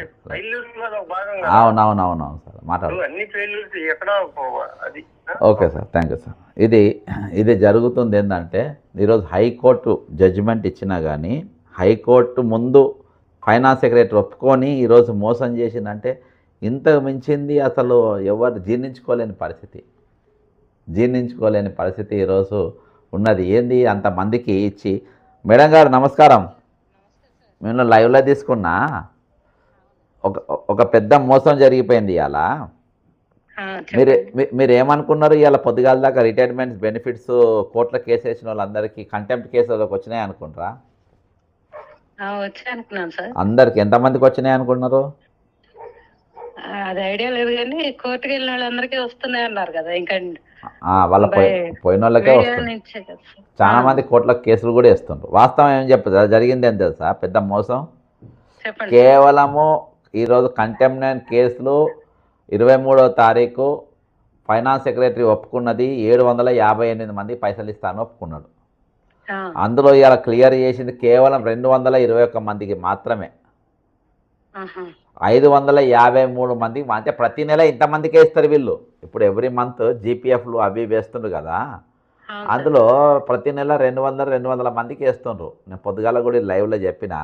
అవునవునవును సార్ మాట్లాడు. అన్ని ఫెయిల్యూర్స్ ఎక్కడ అది. Okay sir, thank you sir. ఇది జరుగుతుంది ఏంటంటే ఈరోజు హైకోర్టు జడ్జిమెంట్ ఇచ్చినా కానీ హైకోర్టు ముందు ఫైనాన్స్ సెక్రటరీ ఒప్పుకొని ఈరోజు మోసం చేసిందంటే ఇంతకు మించింది అసలు ఎవరు జీర్ణించుకోలేని పరిస్థితి ఈరోజు ఉన్నది. ఏంది అంతమందికి ఇచ్చి. మేడం గారు నమస్కారం, మేము లైవ్లో తీసుకున్నా ఒక పెద్ద మోసం జరిగిపోయింది ఇవాళ. మీరు ఏమనుకున్నారు? ఇవాళ పొద్దుగాల దాకా రిటైర్మెంట్స్ బెనిఫిట్స్ కోర్టులో కేసు వేసిన వాళ్ళందరికీ కంటెంప్ట్ కేసులకు వచ్చినాయి అనుకుంటారా? అందరికి ఎంతమందికి వచ్చినాయి అనుకుంటున్నారు? అది ఐడియా లేదు కానీ కోర్టుకి వెళ్ళిన వాళ్ళందరికీ వస్తున్నాయి అన్నారు కదా. ఇంకా వాళ్ళ పోయిన వాళ్ళకే వస్తుంది. చాలా మంది కోర్టులకు కేసులు కూడా వేస్తుండ్రు. వాస్తవం ఏం చెప్పదు జరిగింది ఏం తెలుసా? పెద్ద మోసం. కేవలము ఈరోజు కంటెంప్ట్ కేసులు 23వ తారీఖు ఫైనాన్స్ సెక్రటరీ ఒప్పుకున్నది 758 మంది పైసలు ఇస్తాను ఒప్పుకున్నాడు. అందులో ఇలా క్లియర్ చేసింది కేవలం 221 మందికి మాత్రమే. 553 మందికి, అంటే ప్రతి నెల ఇంతమందికే ఇస్తారు వీళ్ళు. ఇప్పుడు ఎవ్రీ మంత్ జీపీఎఫ్లు అవి వేస్తుండ్రు కదా, అందులో ప్రతి నెల 200 మందికి వేస్తుండ్రు. నేను పొద్దుగాల కూడా లైవ్లో చెప్పిన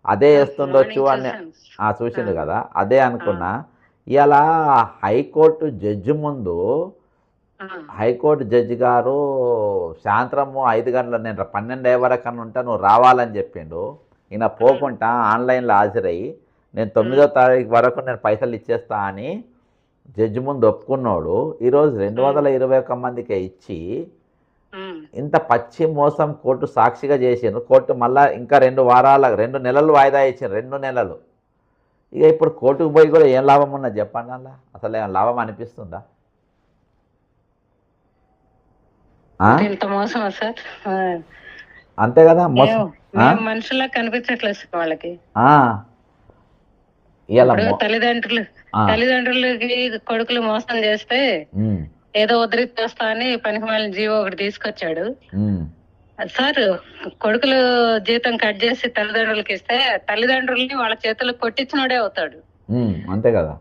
అదే వేస్తుండొచ్చు అని చూసిండు కదా, అదే అనుకున్నా. ఇలా హైకోర్టు జడ్జి ముందు హైకోర్టు జడ్జి గారు సాయంత్రము 5 గంటల, నేను 12 వరకు ఉంటా, నువ్వు రావాలని చెప్పిండు. ఈయన పోకుండా ఆన్లైన్లో హాజరయ్యి నేను 9వ తారీఖు వరకు నేను పైసలు ఇచ్చేస్తా అని జడ్జి ముందు ఒప్పుకున్నాడు. ఈరోజు 221 మందికే ఇచ్చి ఇంత పచ్చి మోసం కోర్టు సాక్షిగా చేసిండ్రు. కోర్టు మళ్ళీ ఇంకా 2 నెలలు వాయిదా ఇచ్చిండ్రు, 2 నెలలు. ఇక ఇప్పుడు కోర్టుకు పోయి కూడా ఏం లాభం ఉన్నది చెప్పండి? అలా అసలు ఏం లాభం అనిపిస్తుందా? అంతే కదా, మనుషులా కనిపించట్లేదు వాళ్ళకి. తల్లిదండ్రులకి కొడుకులు మోసం చేస్తే ఏదో వదిలిచ్చేస్తా అని పనికిమాలిన జీవో ఒకటి తీసుకొచ్చాడు సార్. కొడుకులు జీతం కట్ చేసి తల్లిదండ్రులకి ఇస్తే తల్లిదండ్రుల్ని వాళ్ళ చేతులకు కొట్టించినోడే అవుతాడు. అంతే కదా.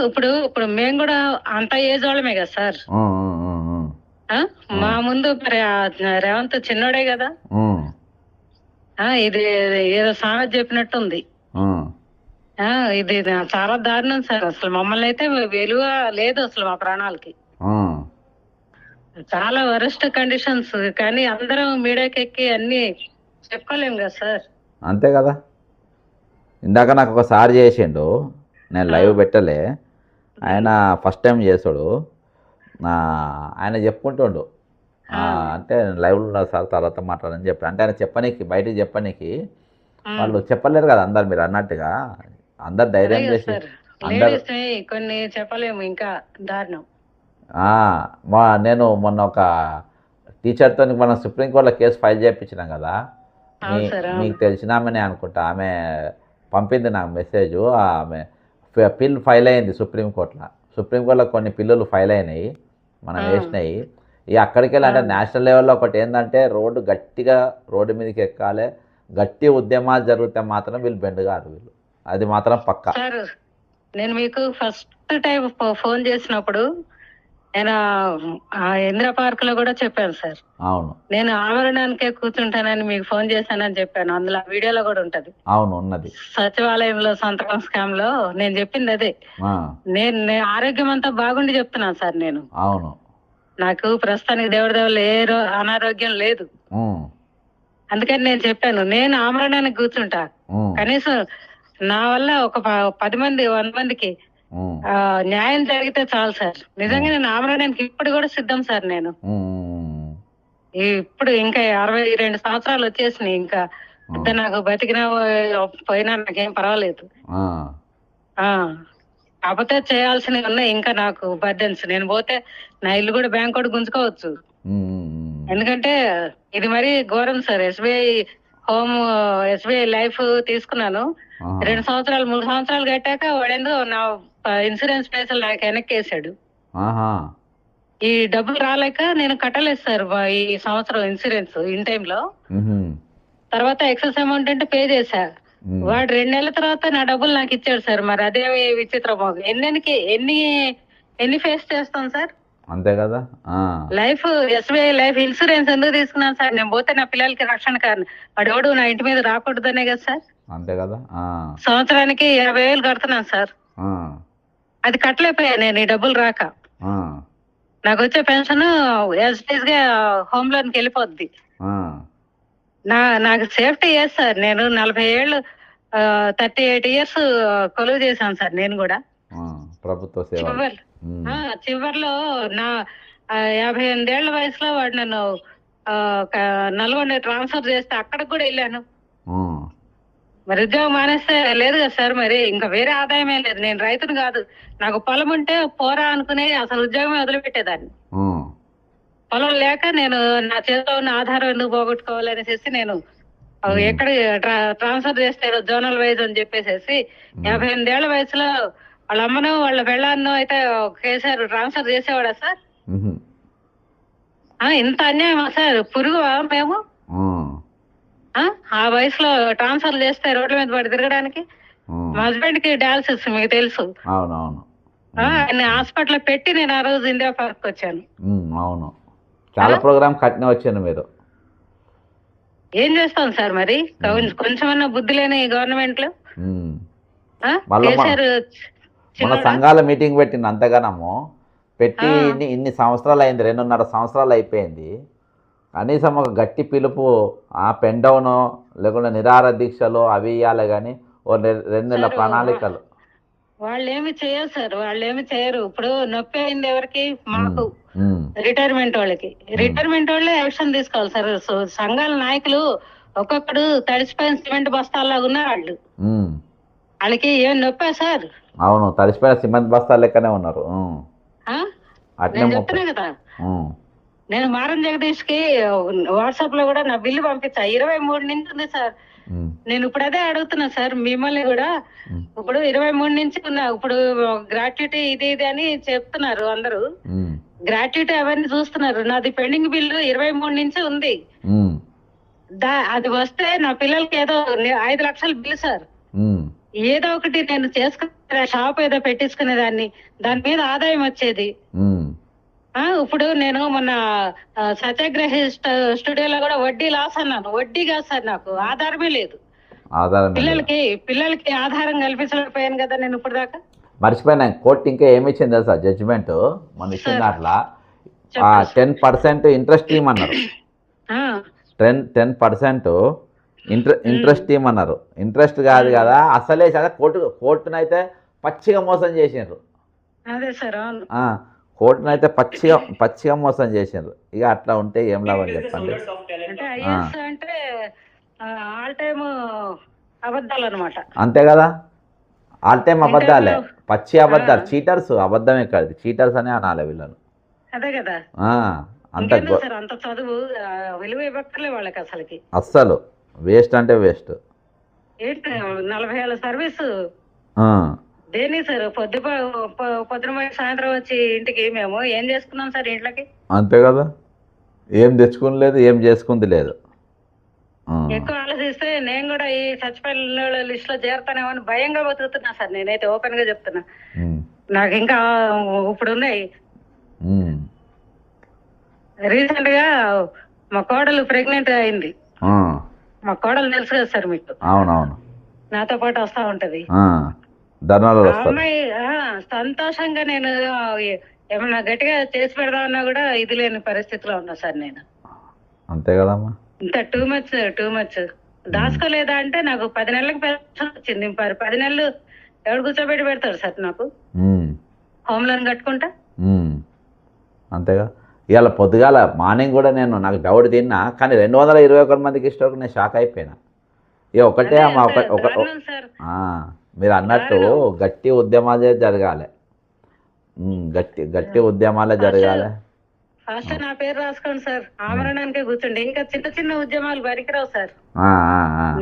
ఇప్పుడు ఇప్పుడు మేము కూడా అంత ఏజ్ వాళ్ళమే కదా సార్. ఉమ్, ఉమ్, ఉమ్, ఉమ్, ఆ? మా ముందు మరి రేవంత్ చిన్నోడే కదా. ఉమ్, ఇది ఏదో సామెత చెప్పినట్టుంది. ఉమ్. ఇది చాలా దారుణం సార్. అసలు మమ్మల్ని అయితే విలువ లేదు అసలు మా ప్రాణాలకి. ఉమ్. చాలా వరస్ట్ కండిషన్స్. కానీ అందరం మీడియాకి ఎక్కి అన్ని చెప్పుకోలేము కదా సార్. అంతే కదా. ఇందాక నాకు ఒకసారి చేసిండు, నేను లైవ్ పెట్టలే, ఆయన ఫస్ట్ టైం చేసాడు. ఆయన చెప్పుకుంటుండు, అంటే లైవ్లో ఉన్నారు సార్ తర్వాత మాట్లాడని చెప్పి. అంటే ఆయన చెప్పనీకి బయటికి చెప్పనీకి వాళ్ళు చెప్పలేరు కదా అందరు, మీరు అన్నట్టుగా అందరు ధైర్యం చేసి అందరు. కొన్ని చెప్పలేము ఇంకా దారుణం. నేను మొన్న ఒక టీచర్తో మనం సుప్రీంకోర్టులో కేసు ఫైల్ చేయించినాం కదా, మీకు తెలిసిన ఆమెనే అనుకుంటా, ఆమె పంపింది నాకు మెసేజ్. ఆమె పిల్ ఫైల్ అయింది సుప్రీంకోర్టులో కొన్ని పిల్లులు ఫైల్ అయినాయి, మనం వేసినాయి. ఇక అక్కడికి వెళ్ళి అంటే నేషనల్ లెవెల్లో ఒకటి ఏంటంటే గట్టిగా రోడ్డు మీదకి ఎక్కాలి, గట్టి ఉద్యమాలు జరిగితే మాత్రం వీళ్ళు బెండుగారు, వీళ్ళు అది మాత్రం పక్కా. సార్ నేను మీకు ఫస్ట్ టైం ఫోన్ చేసినప్పుడు నేను ఇందిరా పార్క్ లో కూడా చెప్పాను సార్. అవును, నేను ఆవరణానికే కూర్చుంటానని మీకు ఫోన్ చేశానని చెప్పాను. అందులో వీడియోలో కూడా ఉంటది. అవును, ఉన్నది. సచివాలయంలో సంతకం స్కామ్ లో నేను చెప్పింది అదే. నేను ఆరోగ్యం అంతా బాగుండి చెప్తున్నాను సార్. నేను అవును, నాకు ప్రస్తుతానికి దేవుడి దేవుళ్ళు అనారోగ్యం లేదు. అందుకని నేను చెప్పాను నేను ఆమరణానికి కూర్చుంటా, కనీసం నా వల్ల ఒక 10 మంది 100 మందికి న్యాయం జరిగితే చాలు సార్. నిజంగా నేను ఆమరణానికి ఇప్పుడు కూడా సిద్ధం సార్. నేను ఇప్పుడు ఇంకా 62 సంవత్సరాలు వచ్చేసినాయి. ఇంకా నాకు బతికినా పోయినా నాకేం పర్వాలేదు. కాకపోతే చేయాల్సినవి ఉన్నాయి ఇంకా నాకు బర్డెన్స్. నేను పోతే నా ఇల్లు కూడా బ్యాంక్ కూడా గుంజుకోవచ్చు. ఎందుకంటే ఇది మరీ ఘోరం సార్. ఎస్బీఐ లైఫ్ తీసుకున్నాను. 2 సంవత్సరాలు 3 సంవత్సరాలు కట్టాక వాడేందో నా ఇన్సూరెన్స్ పైసలు నాకు వెనక్కేసాడు. ఈ డబ్బులు రాలేక నేను కట్టలేదు సార్ ఈ సంవత్సరం ఇన్సూరెన్స్ ఇన్ టైంలో. తర్వాత ఎక్సెస్ అమౌంట్ అంటే పే చేశా. వాడు 2 నెలల తర్వాత నా డబ్బులు నాకు ఇచ్చాడు సార్. మరి అదే విచిత్రం. ఎన్ని ఫేస్ చేస్తాం సార్. అంతే కదా. లైఫ్ ఎస్బీఐ లైఫ్ ఇన్సూరెన్స్ ఎందుకు తీసుకున్నాను సార్? నేను పోతే నా పిల్లలకి రక్షణ కారణం. వాడు ఎవడు నా ఇంటి మీద రాకూడదనే కదా సార్. అంతే కదా. సంవత్సరానికి 50,000 కడుతున్నాను సార్. అది కట్టలేకపోయా నేను ఈ డబ్బులు రాక. నాకు వచ్చే పెన్షన్ యాజ్ గా హోమ్ లోన్ కి వెళ్ళిపోద్ది. నాకు సేఫ్టీ ఇయర్స్ సార్. నేను 40 ఏళ్ళు 38 ఇయర్స్ కొలువు చేశాను సార్. నేను కూడా ప్రభుత్వ చివరిలో నా 58 ఏళ్ల వయసులో వాడు నన్ను నల్గొండ ట్రాన్స్ఫర్ చేస్తే అక్కడికి కూడా వెళ్ళాను. మరి ఉద్యోగం మానేస్తే లేదు కదా సార్. మరి ఇంకా వేరే ఆదాయమే లేదు. నేను రైతును కాదు. నాకు పొలం ఉంటే పోరా అనుకునే అసలు ఉద్యోగమే వదిలిపెట్టేదాన్ని. పొలం లేక నేను నా చేతిలో ఉన్న ఆధారం ఎందుకు పోగొట్టుకోవాలనేసి నేను ఎక్కడ ట్రాన్స్ఫర్ చేస్తే జోనల్ వైజ్ అని చెప్పేసి 58 ఏళ్ల వయసులో వాళ్ళ అమ్మను వాళ్ళ పెళ్ళాన్నో అయితే కేసీఆర్ ట్రాన్స్ఫర్ చేసేవాడా సార్? ఇంత అన్యాయమా సార్? పురుగువా మేము? ఆ వయసులో ట్రాన్స్ఫర్ చేస్తే రోడ్ల మీద పడి తిరగడానికి. మా హస్బెండ్ కి డయాలసిస్ మీకు తెలుసు. ఆయన హాస్పిటల్ పెట్టి నేను ఆ రోజు ఇండియా పార్క్ వచ్చాను. అవును, చాలా ప్రోగ్రామ్ కట్టిన వచ్చాను. మీరు ఏం చేస్తాం సార్ మరి? కొంచెమన్నా బుద్ధి లేని గవర్నమెంట్ లో మన సంఘాల మీటింగ్ పెట్టింది అంతగానము పెట్టి ఇన్ని సంవత్సరాలు అయింది. 2.5 సంవత్సరాలు అయిపోయింది. కనీసం ఒక గట్టి పిలుపు, పెన్ డౌన్ లేకుండా నిరాహార దీక్షలు అవి ఇవ్వాలి. కానీ 2 నెలల ప్రణాళికలు వాళ్ళు ఏమి చేయరు సార్. వాళ్ళు ఏమి చేయరు. ఇప్పుడు నొప్పి అయింది ఎవరికి? మాకు రిటైర్మెంట్ వాళ్ళకి. రిటైర్మెంట్ వాళ్ళే యాక్షన్ తీసుకోవాలి సార్. సంఘాల నాయకులు ఒక్కొక్కడు తడిసిపోయిన సిమెంట్ బస్తాల్లాగా ఉన్నారు. వాళ్ళకి ఏం నొప్పా సార్? అవును, తడిసిపోయిన సిమెంట్ బస్తాల లెక్కనే ఉన్నారు. నేను చెప్తున్నా కదా. నేను మారం జగదీష్ కి వాట్సాప్ లో కూడా నా బిల్లు పంపించా. 23 నుంచి ఉంది సార్. నేను ఇప్పుడు అదే అడుగుతున్నా సార్ మిమ్మల్ని కూడా. ఇప్పుడు 23 నుంచి ఉన్నా. ఇప్పుడు గ్రాట్యుటీ ఇది అని చెప్తున్నారు అందరూ. గ్రాట్యుటీ అవన్నీ చూస్తున్నారు. నాది పెండింగ్ బిల్లు 23 నుంచి ఉంది. అది వస్తే నా పిల్లలకి ఏదో 5 లక్షల బిల్లు సార్. ఏదో ఒకటి నేను చేసుకునే షాప్ ఏదో పెట్టించుకునేదాన్ని, దాని మీద ఆదాయం వచ్చేది. ఇప్పుడు నేను మొన్న సత్యాగ్రహి స్టూడియోలో కూడా వడ్డీ లాస్ అన్నాను. వడ్డీ కాదు సార్, నాకు ఆధారమే లేదు. పిల్లలకి ఆధారం కల్పించలేకపోయాను కదా నేను ఇప్పుడు దాకా. మర్చిపోయినా, కోర్టు ఇంకా ఏమి ఇచ్చింది తెలుసా జడ్జిమెంట్ మన ఇచ్చిన దాంట్లో 10% ఇంట్రెస్ట్ ఇవ్వమన్నారు. 10% ఇంట్రెస్ట్ ఇవ్వమన్నారు. ఇంట్రెస్ట్ కాదు కదా, అసలే కదా. కోర్టునైతే పచ్చిగా మోసం చేసిండ్రు. అదే సార్, కోర్టునైతే పచ్చిగా మోసం చేసిండ్రు. ఇక అట్లా ఉంటే ఏం లాభం చెప్పండి. అంటే ఐఎస్ అంటే ఆల్ టైమ్ అబద్ధాలు అనమాట. అంతే కదా, ఆల్ టైమ్ అబద్ధాలే, పచ్చి అబద్ధాలు. చీటర్స్, అబద్ధమే కాదు, చీటర్స్ అనే అనాలి వీళ్ళను. అదే కదా, అంత అంత చదువు విలువ ఇవ్వక్కర్లే వాళ్ళకి అసలుకి. అస్సలు వేస్ట్ అంటే వేస్ట్. ఏంటి 40 ఏళ్ళ సర్వీసు దేని సార్? పొద్దున సాయంత్రం వచ్చి ఇంటికి మేము ఏం చేసుకున్నాం సార్ ఇంట్లోకి? అంతే కదా, ఏం తెచ్చుకుని లేదు, ఏం చేసుకుంది లేదు. ఎక్కువ ఆలోచిస్తే నేను కూడా ఈ చచ్చిపోయిన లిస్ట్ లో చేరతానేమో అని భయంగా బతుకుతున్నా సార్. నేనైతే ఓపెన్ గా చెప్తున్నా, నాకు ఇంకా ఇప్పుడు ఉన్నాయి. రీసెంట్ గా మా కోడలు ప్రెగ్నెంట్ అయింది. మా కోడలు తెలుసు కదా సార్ మీకు? అవునవును, నాతో పాటు వస్తా ఉంటది. అమ్మాయి సంతోషంగా నేను ఏమన్నా గట్టిగా చేసి పెడదామన్నా కూడా ఇది లేని పరిస్థితిలో ఉన్నా సార్ నేను. అంతే కదమ్మా, ఇంత టూ మచ్ దాచుకోలేదా అంటే నాకు 10 నెలలకు పెన్షన్ వచ్చింది. 10 నెలలు ఎవడు కూర్చోబెట్టి పెడతాడు సార్ నాకు హోమ్ లోన్ కట్టుకుంటా? అంతేగా. ఇవాళ పొద్దుగాల మార్నింగ్ కూడా నాకు డౌట్ తిన్నా, కానీ 221 మందికి ఇష్టం. నేను షాక్ అయిపోయినా. ఇక ఒకటే అమ్మా, మీరు అన్నట్టు గట్టి ఉద్యమాలే జరగాలి, గట్టి ఉద్యమాలే జరగాలి. ఫస్ట్ నా పేరు రాసుకోండి సార్, ఆమరణానికే కూర్చోండి. ఇంకా చిన్న ఉద్యమాలు పనికిరావు సార్.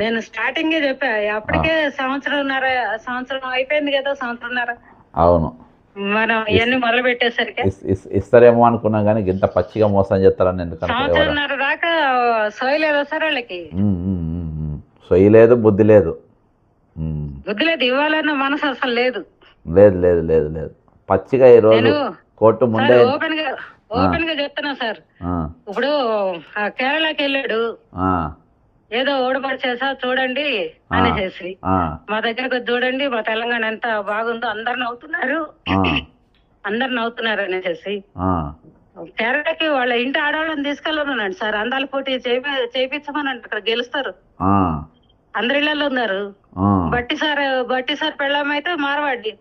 నేను స్టార్టింగ్ చెప్పా, అప్పటికే సంవత్సరం అయిపోయింది కదా, సంవత్సరంన్నర. అవును, మనం ఇవన్నీ మొదలు పెట్టేసరికి ఇస్తారేమో అనుకున్నాం, కానీ ఇంత పచ్చిగా మోసం చేస్తారని. ఎందుకంటే సంవత్సరంన్నర దాకా సోయి లేదా సార్ వాళ్ళకి? సొయ్యి లేదు, బుద్ధి లేదు. ఇవ్వాలన్న మనసు అసలు లేదు. లేదు లేదు లేదు లేదు పచ్చిగా ఈ రోజు కోర్టు ముందే ఓపెన్ గా చెప్తున్నా సార్. ఇప్పుడు కేరళకి వెళ్ళాడు, ఏదో ఓడిపడిచేసా చూడండి అనేసి మా దగ్గరకు చూడండి, మా తెలంగాణ ఎంత బాగుందో, అందరు నవ్వుతున్నారు అనేసి కేరళకి వాళ్ళ ఇంటి ఆడవాళ్ళని తీసుకెళ్ళనున్నాడు సార్. అందాల పోటీ చేయించమనండి, అక్కడ గెలుస్తారు. అందరి ఇళ్లలో ఉన్నారు. బట్టి సార్ పెళ్ళమైతే మార్వాడి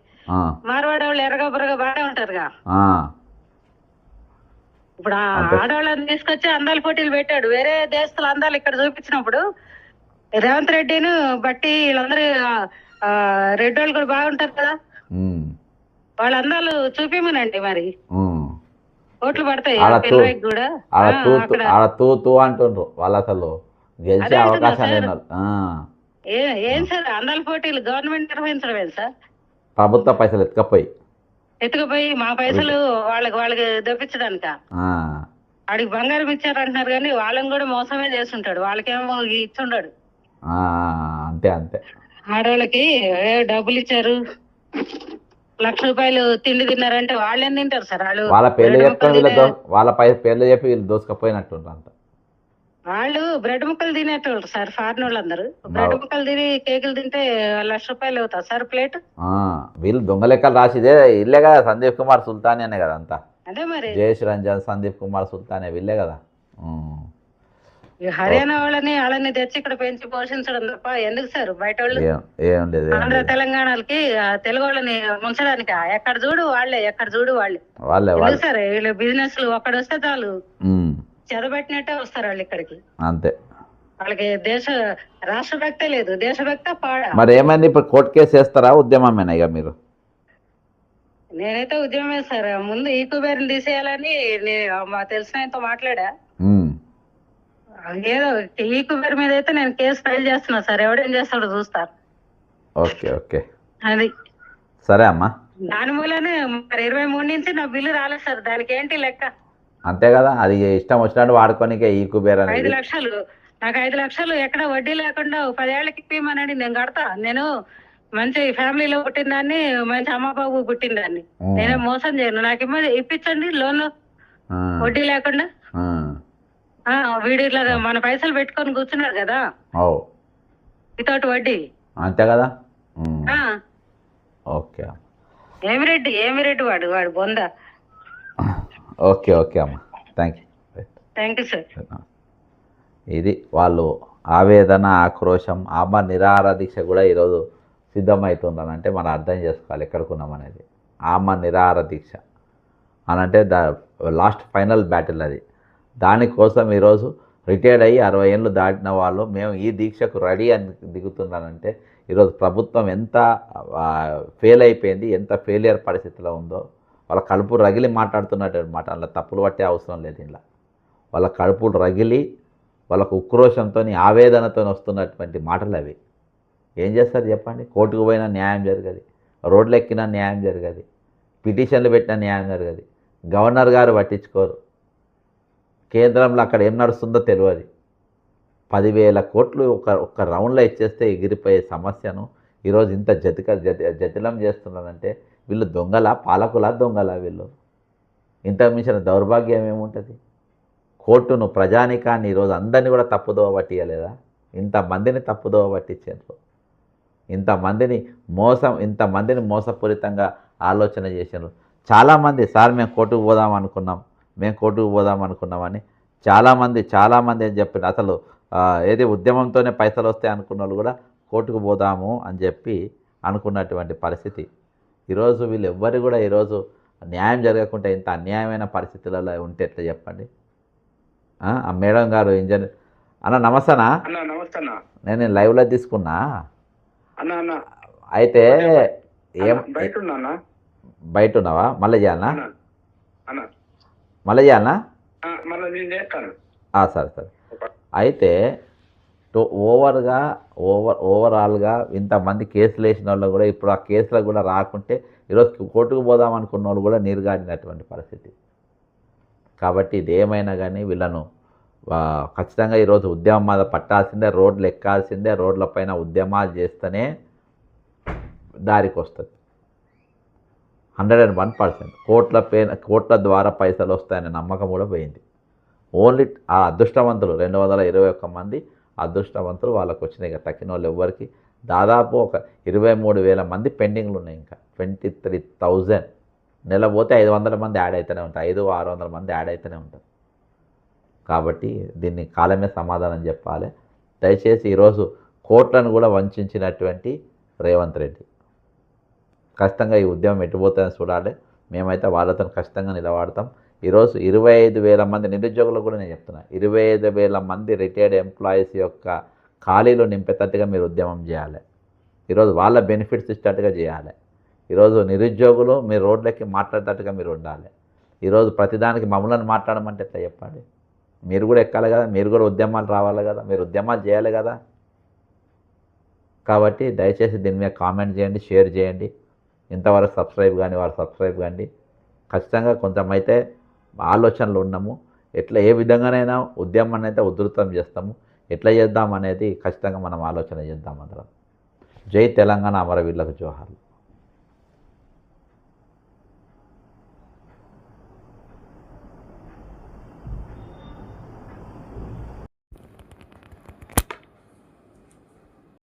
వాళ్ళు ఎర్రగా బుర్రగా బాగా ఉంటారుగా. ఇప్పుడు ఆడవాళ్ళని తీసుకొచ్చి అందాల పోటీలు పెట్టాడు. వేరే దేశాల అందాలు ఇక్కడ చూపించినప్పుడు రేవంత్ రెడ్డిను బట్టి వీళ్ళందరూ రెడ్డి వాళ్ళు కూడా బాగుంటారు కదా, వాళ్ళ అందాలు చూపిమనండి. మరి ఓట్లు పడతాయి కూడా. అంటుండ్రు వాళ్ళు, అసలు గెలిచే అవకాశాలు ఏం సార్ అందాల పోటీలు గవర్నమెంట్ నిర్వహించడం సార్? ప్రభుత్వ పైసలు ఎత్తుకుపోయి మా పైసలు వాళ్ళకి దొప్పించడానిక? వాడికి బంగారం ఇచ్చారంటున్నారు కానీ వాళ్ళని కూడా మోసమే చేస్తుంటాడు. వాళ్ళకేమో ఇచ్చుండాడు. అంతే అంతే. ఆడవాళ్ళకి డబ్బులు ఇచ్చారు, ₹1,00,000 తిండి తిన్నారంటే వాళ్ళు ఏం తింటారు సార్? వాళ్ళ పేర్లు చెప్తారు, వాళ్ళ పేర్లు చెప్పి వీళ్ళు దోసుకపోయినట్టుంటారు అంత. వాళ్ళు బ్రెడ్ ముక్కలు తినేటోళ్ళు సార్, ఫారిన్ వాళ్ళందరూ బ్రెడ్ ముక్కలు తిని కేకులు తింటే ₹1,00,000 అవుతా సార్ ప్లేట్. వీళ్ళు దొంగ లెక్కలు రాసిదే ఇల్లే కదా, సందీప్ కుమార్ సుల్తాన్ అనే కదా అంతా. అదే మరి జయేష్ రంజన్, సందీప్ కుమార్ సుల్తాన్ వీళ్ళే కదా. హర్యానా వాళ్ళని తెచ్చి ఇక్కడ పెంచి పోషించడం తప్ప ఎందుకు సార్? బయట వాళ్ళు ఆంధ్ర తెలంగాణకి తెలుగు వాళ్ళని ముంచడానికి ఎక్కడ చూడు వాళ్ళే సార్. వీళ్ళు బిజినెస్ అక్కడ వస్తే చాలు, చదవబెట్టినట్టే వస్తారు వాళ్ళు ఇక్కడికి. అంతే, వాళ్ళకి రాష్ట్ర భక్తే లేదు, దేశభక్త పాడ. మరి ఏమైంది ఇప్పుడు? కోర్టు కేసు వేస్తారా, ఉద్యమమేనా ఇక మీరు? నేనైతే ఉద్యమమే సార్. ముందు ఈ కుబేర్ని తీసేయాలని మా తెలిసిన ఆయనతో మాట్లాడా. ఏదో ఈ కుబేర్ మీద అయితే నేను కేసు ఫైల్ చేస్తున్నా సార్, ఎవడేం చేస్తాడో చూస్తారు. ఓకే ఓకే, అది సరే అమ్మా. దాని మూలనే 23 నుంచి నా బిల్లు రాలేదు సార్. దానికి ఏంటి లెక్క? అంతే కదా, అది ఇష్టం వచ్చినట్టు వాడుకోనికే ఈ కుబేర్. 5 లక్షలు నాకు 5 లక్షలు ఎక్కడ వడ్డీ లేకుండా 10 ఏళ్ళకి ఇప్పమనండి, నేను కడతా. నేను మంచి ఫ్యామిలీలో పుట్టిన దాన్ని, మంచి అమ్మ బాబు పుట్టిన దాన్ని. నేనే మోసం చేయను. నాకు ఇప్పించండి లోన్ వడ్డీ లేకుండా. వీడు ఇట్లా మన పైసలు పెట్టుకొని కూర్చున్నాడు కదా వితౌట్ వడ్డీ. అంతే కదా. ఓకే ఏమి రెడ్డి వాడు బొంద. ఓకే ఓకే అమ్మ, థ్యాంక్ యూ సార్. ఇది వాళ్ళు ఆవేదన, ఆక్రోశం, ఆమె నిరాహార దీక్ష కూడా ఈరోజు సిద్ధమవుతుందనంటే మనం అర్థం చేసుకోవాలి ఎక్కడికున్నాం అనేది. ఆమె నిరాహార దీక్ష అనంటే లాస్ట్ ఫైనల్ బ్యాటిల్ అది. దానికోసం ఈరోజు రిటైర్డ్ అయ్యి 60 ఏళ్ళు దాటిన వాళ్ళు మేము ఈ దీక్షకు రెడీ అని దిగుతున్నానంటే ఈరోజు ప్రభుత్వం ఎంత ఫెయిల్ అయిపోయింది, ఎంత ఫెయిలియర్ పరిస్థితిలో ఉందో. వాళ్ళ కడుపు రగిలి మాట్లాడుతున్నటువంటి మాట, అలా తప్పులు పట్టే అవసరం లేదు. ఇలా వాళ్ళ కడుపులు రగిలి వాళ్ళకు ఉక్రోషంతో, ఆవేదనతో వస్తున్నటువంటి మాటలు అవి. ఏం చేస్తారు చెప్పండి? కోర్టుకు పోయినా న్యాయం జరగదు, రోడ్లు ఎక్కినా న్యాయం జరగదు, పిటిషన్లు పెట్టినా న్యాయం జరగదు, గవర్నర్ గారు పట్టించుకోరు, కేంద్రంలో అక్కడ ఏం నడుస్తుందో తెలియదు. 10,000 కోట్లు ఒక్క రౌండ్లో ఇచ్చేస్తే ఎగిరిపోయే సమస్యను ఈరోజు ఇంత జటిలం చేస్తున్నారంటే వీళ్ళు దొంగలా, పాలకులా, దొంగలా వీళ్ళు? ఇంతకు మించిన దౌర్భాగ్యం ఏముంటుంది? కోర్టును, ప్రజానికాన్ని ఈరోజు అందరినీ కూడా తప్పుదోవ పట్టియలేదా? ఇంతమందిని తప్పుదోవ పట్టించారు, ఇంతమందిని మోసపూరితంగా ఆలోచన చేశారు. చాలామంది సార్ మేము కోర్టుకు పోదాం అనుకున్నామని చాలామంది అని చెప్పి అసలు ఏది ఉద్యమంతోనే పైసలు వస్తాయి అనుకున్న వాళ్ళు కూడా కోర్టుకు పోదాము అని చెప్పి అనుకున్నటువంటి పరిస్థితి. ఈరోజు వీళ్ళు ఎవ్వరు కూడా ఈరోజు న్యాయం జరగకుండా ఇంత అన్యాయమైన పరిస్థితులలో ఉంటే ఎట్లా చెప్పండి? ఆ మేడం గారు ఇంజనీర్ అన్న నమస్తేనా? నేను లైవ్లో తీసుకున్నా. అయితే ఏం బయట ఉన్నావా? మళ్ళీ చేయాలనా? సరే. అయితే ఓవరాల్గా ఇంతమంది కేసులు వేసిన వాళ్ళు కూడా ఇప్పుడు ఆ కేసులకు కూడా రాకుంటే ఈరోజు కోర్టుకు పోదాం అనుకున్న వాళ్ళు కూడా నీరుగాడినటువంటి పరిస్థితి. కాబట్టి ఇది ఏమైనా కానీ వీళ్ళను ఖచ్చితంగా ఈరోజు ఉద్యమం మీద పట్టాల్సిందే, రోడ్లు ఎక్కాల్సిందే, రోడ్లపైన ఉద్యమాలు చేస్తేనే దారికి వస్తుంది. 101% కోట్ల ద్వారా పైసలు వస్తాయనే నమ్మకం కూడా పోయింది. ఓన్లీ ఆ అదృష్టవంతులు 221 మంది అదృష్టవంతులు వాళ్ళకు వచ్చినాయి. తక్కిన వాళ్ళు ఎవ్వరికి దాదాపు ఒక 23,000 మంది పెండింగ్లు ఉన్నాయి. ఇంకా 23,000 నెల పోతే 500 మంది యాడ్ అవుతూనే ఉంటారు, 500-600 మంది యాడ్ అవుతూనే ఉంటారు. కాబట్టి దీన్ని కాలమే సమాధానం చెప్పాలి. దయచేసి ఈరోజు కోట్లను కూడా వంచినటువంటి రేవంత్ రెడ్డి ఖచ్చితంగా ఈ ఉద్యమం ఎట్టుపోతుందని చూడాలి. మేమైతే వాళ్ళతో ఖచ్చితంగా నిలబడతాం. ఈరోజు 25,000 మంది నిరుద్యోగులు కూడా నేను చెప్తున్నా, 25,000 మంది రిటైర్డ్ ఎంప్లాయీస్ యొక్క ఖాళీలు నింపేటట్టుగా మీరు ఉద్యమం చేయాలి. ఈరోజు వాళ్ళ బెనిఫిట్స్ ఇచ్చేటట్టుగా చేయాలి. ఈరోజు నిరుద్యోగులు మీరు రోడ్లకి మాట్లాడేటట్టుగా మీరు ఉండాలి. ఈరోజు ప్రతిదానికి మమ్మల్ని మాట్లాడమంటే ఎట్లా చెప్పండి? మీరు కూడా ఎక్కాలి కదా, మీరు కూడా ఉద్యమాలు రావాలి కదా, మీరు ఉద్యమాలు చేయాలి కదా. కాబట్టి దయచేసి దీని మీద కామెంట్ చేయండి, షేర్ చేయండి. ఇంతవరకు సబ్స్క్రైబ్ కానీ వారు సబ్స్క్రైబ్ కానీ. ఖచ్చితంగా కొంతమైతే ఆలోచనలు ఉన్నాము, ఎట్లా ఏ విధంగానైనా ఉద్యమాన్ని అయితే ఉధృతం చేస్తాము. ఎట్లా చేద్దాం అనేది ఖచ్చితంగా మనం ఆలోచన చేద్దాం అందరం. జై తెలంగాణ, అమరవీరులకు జోహార్లు.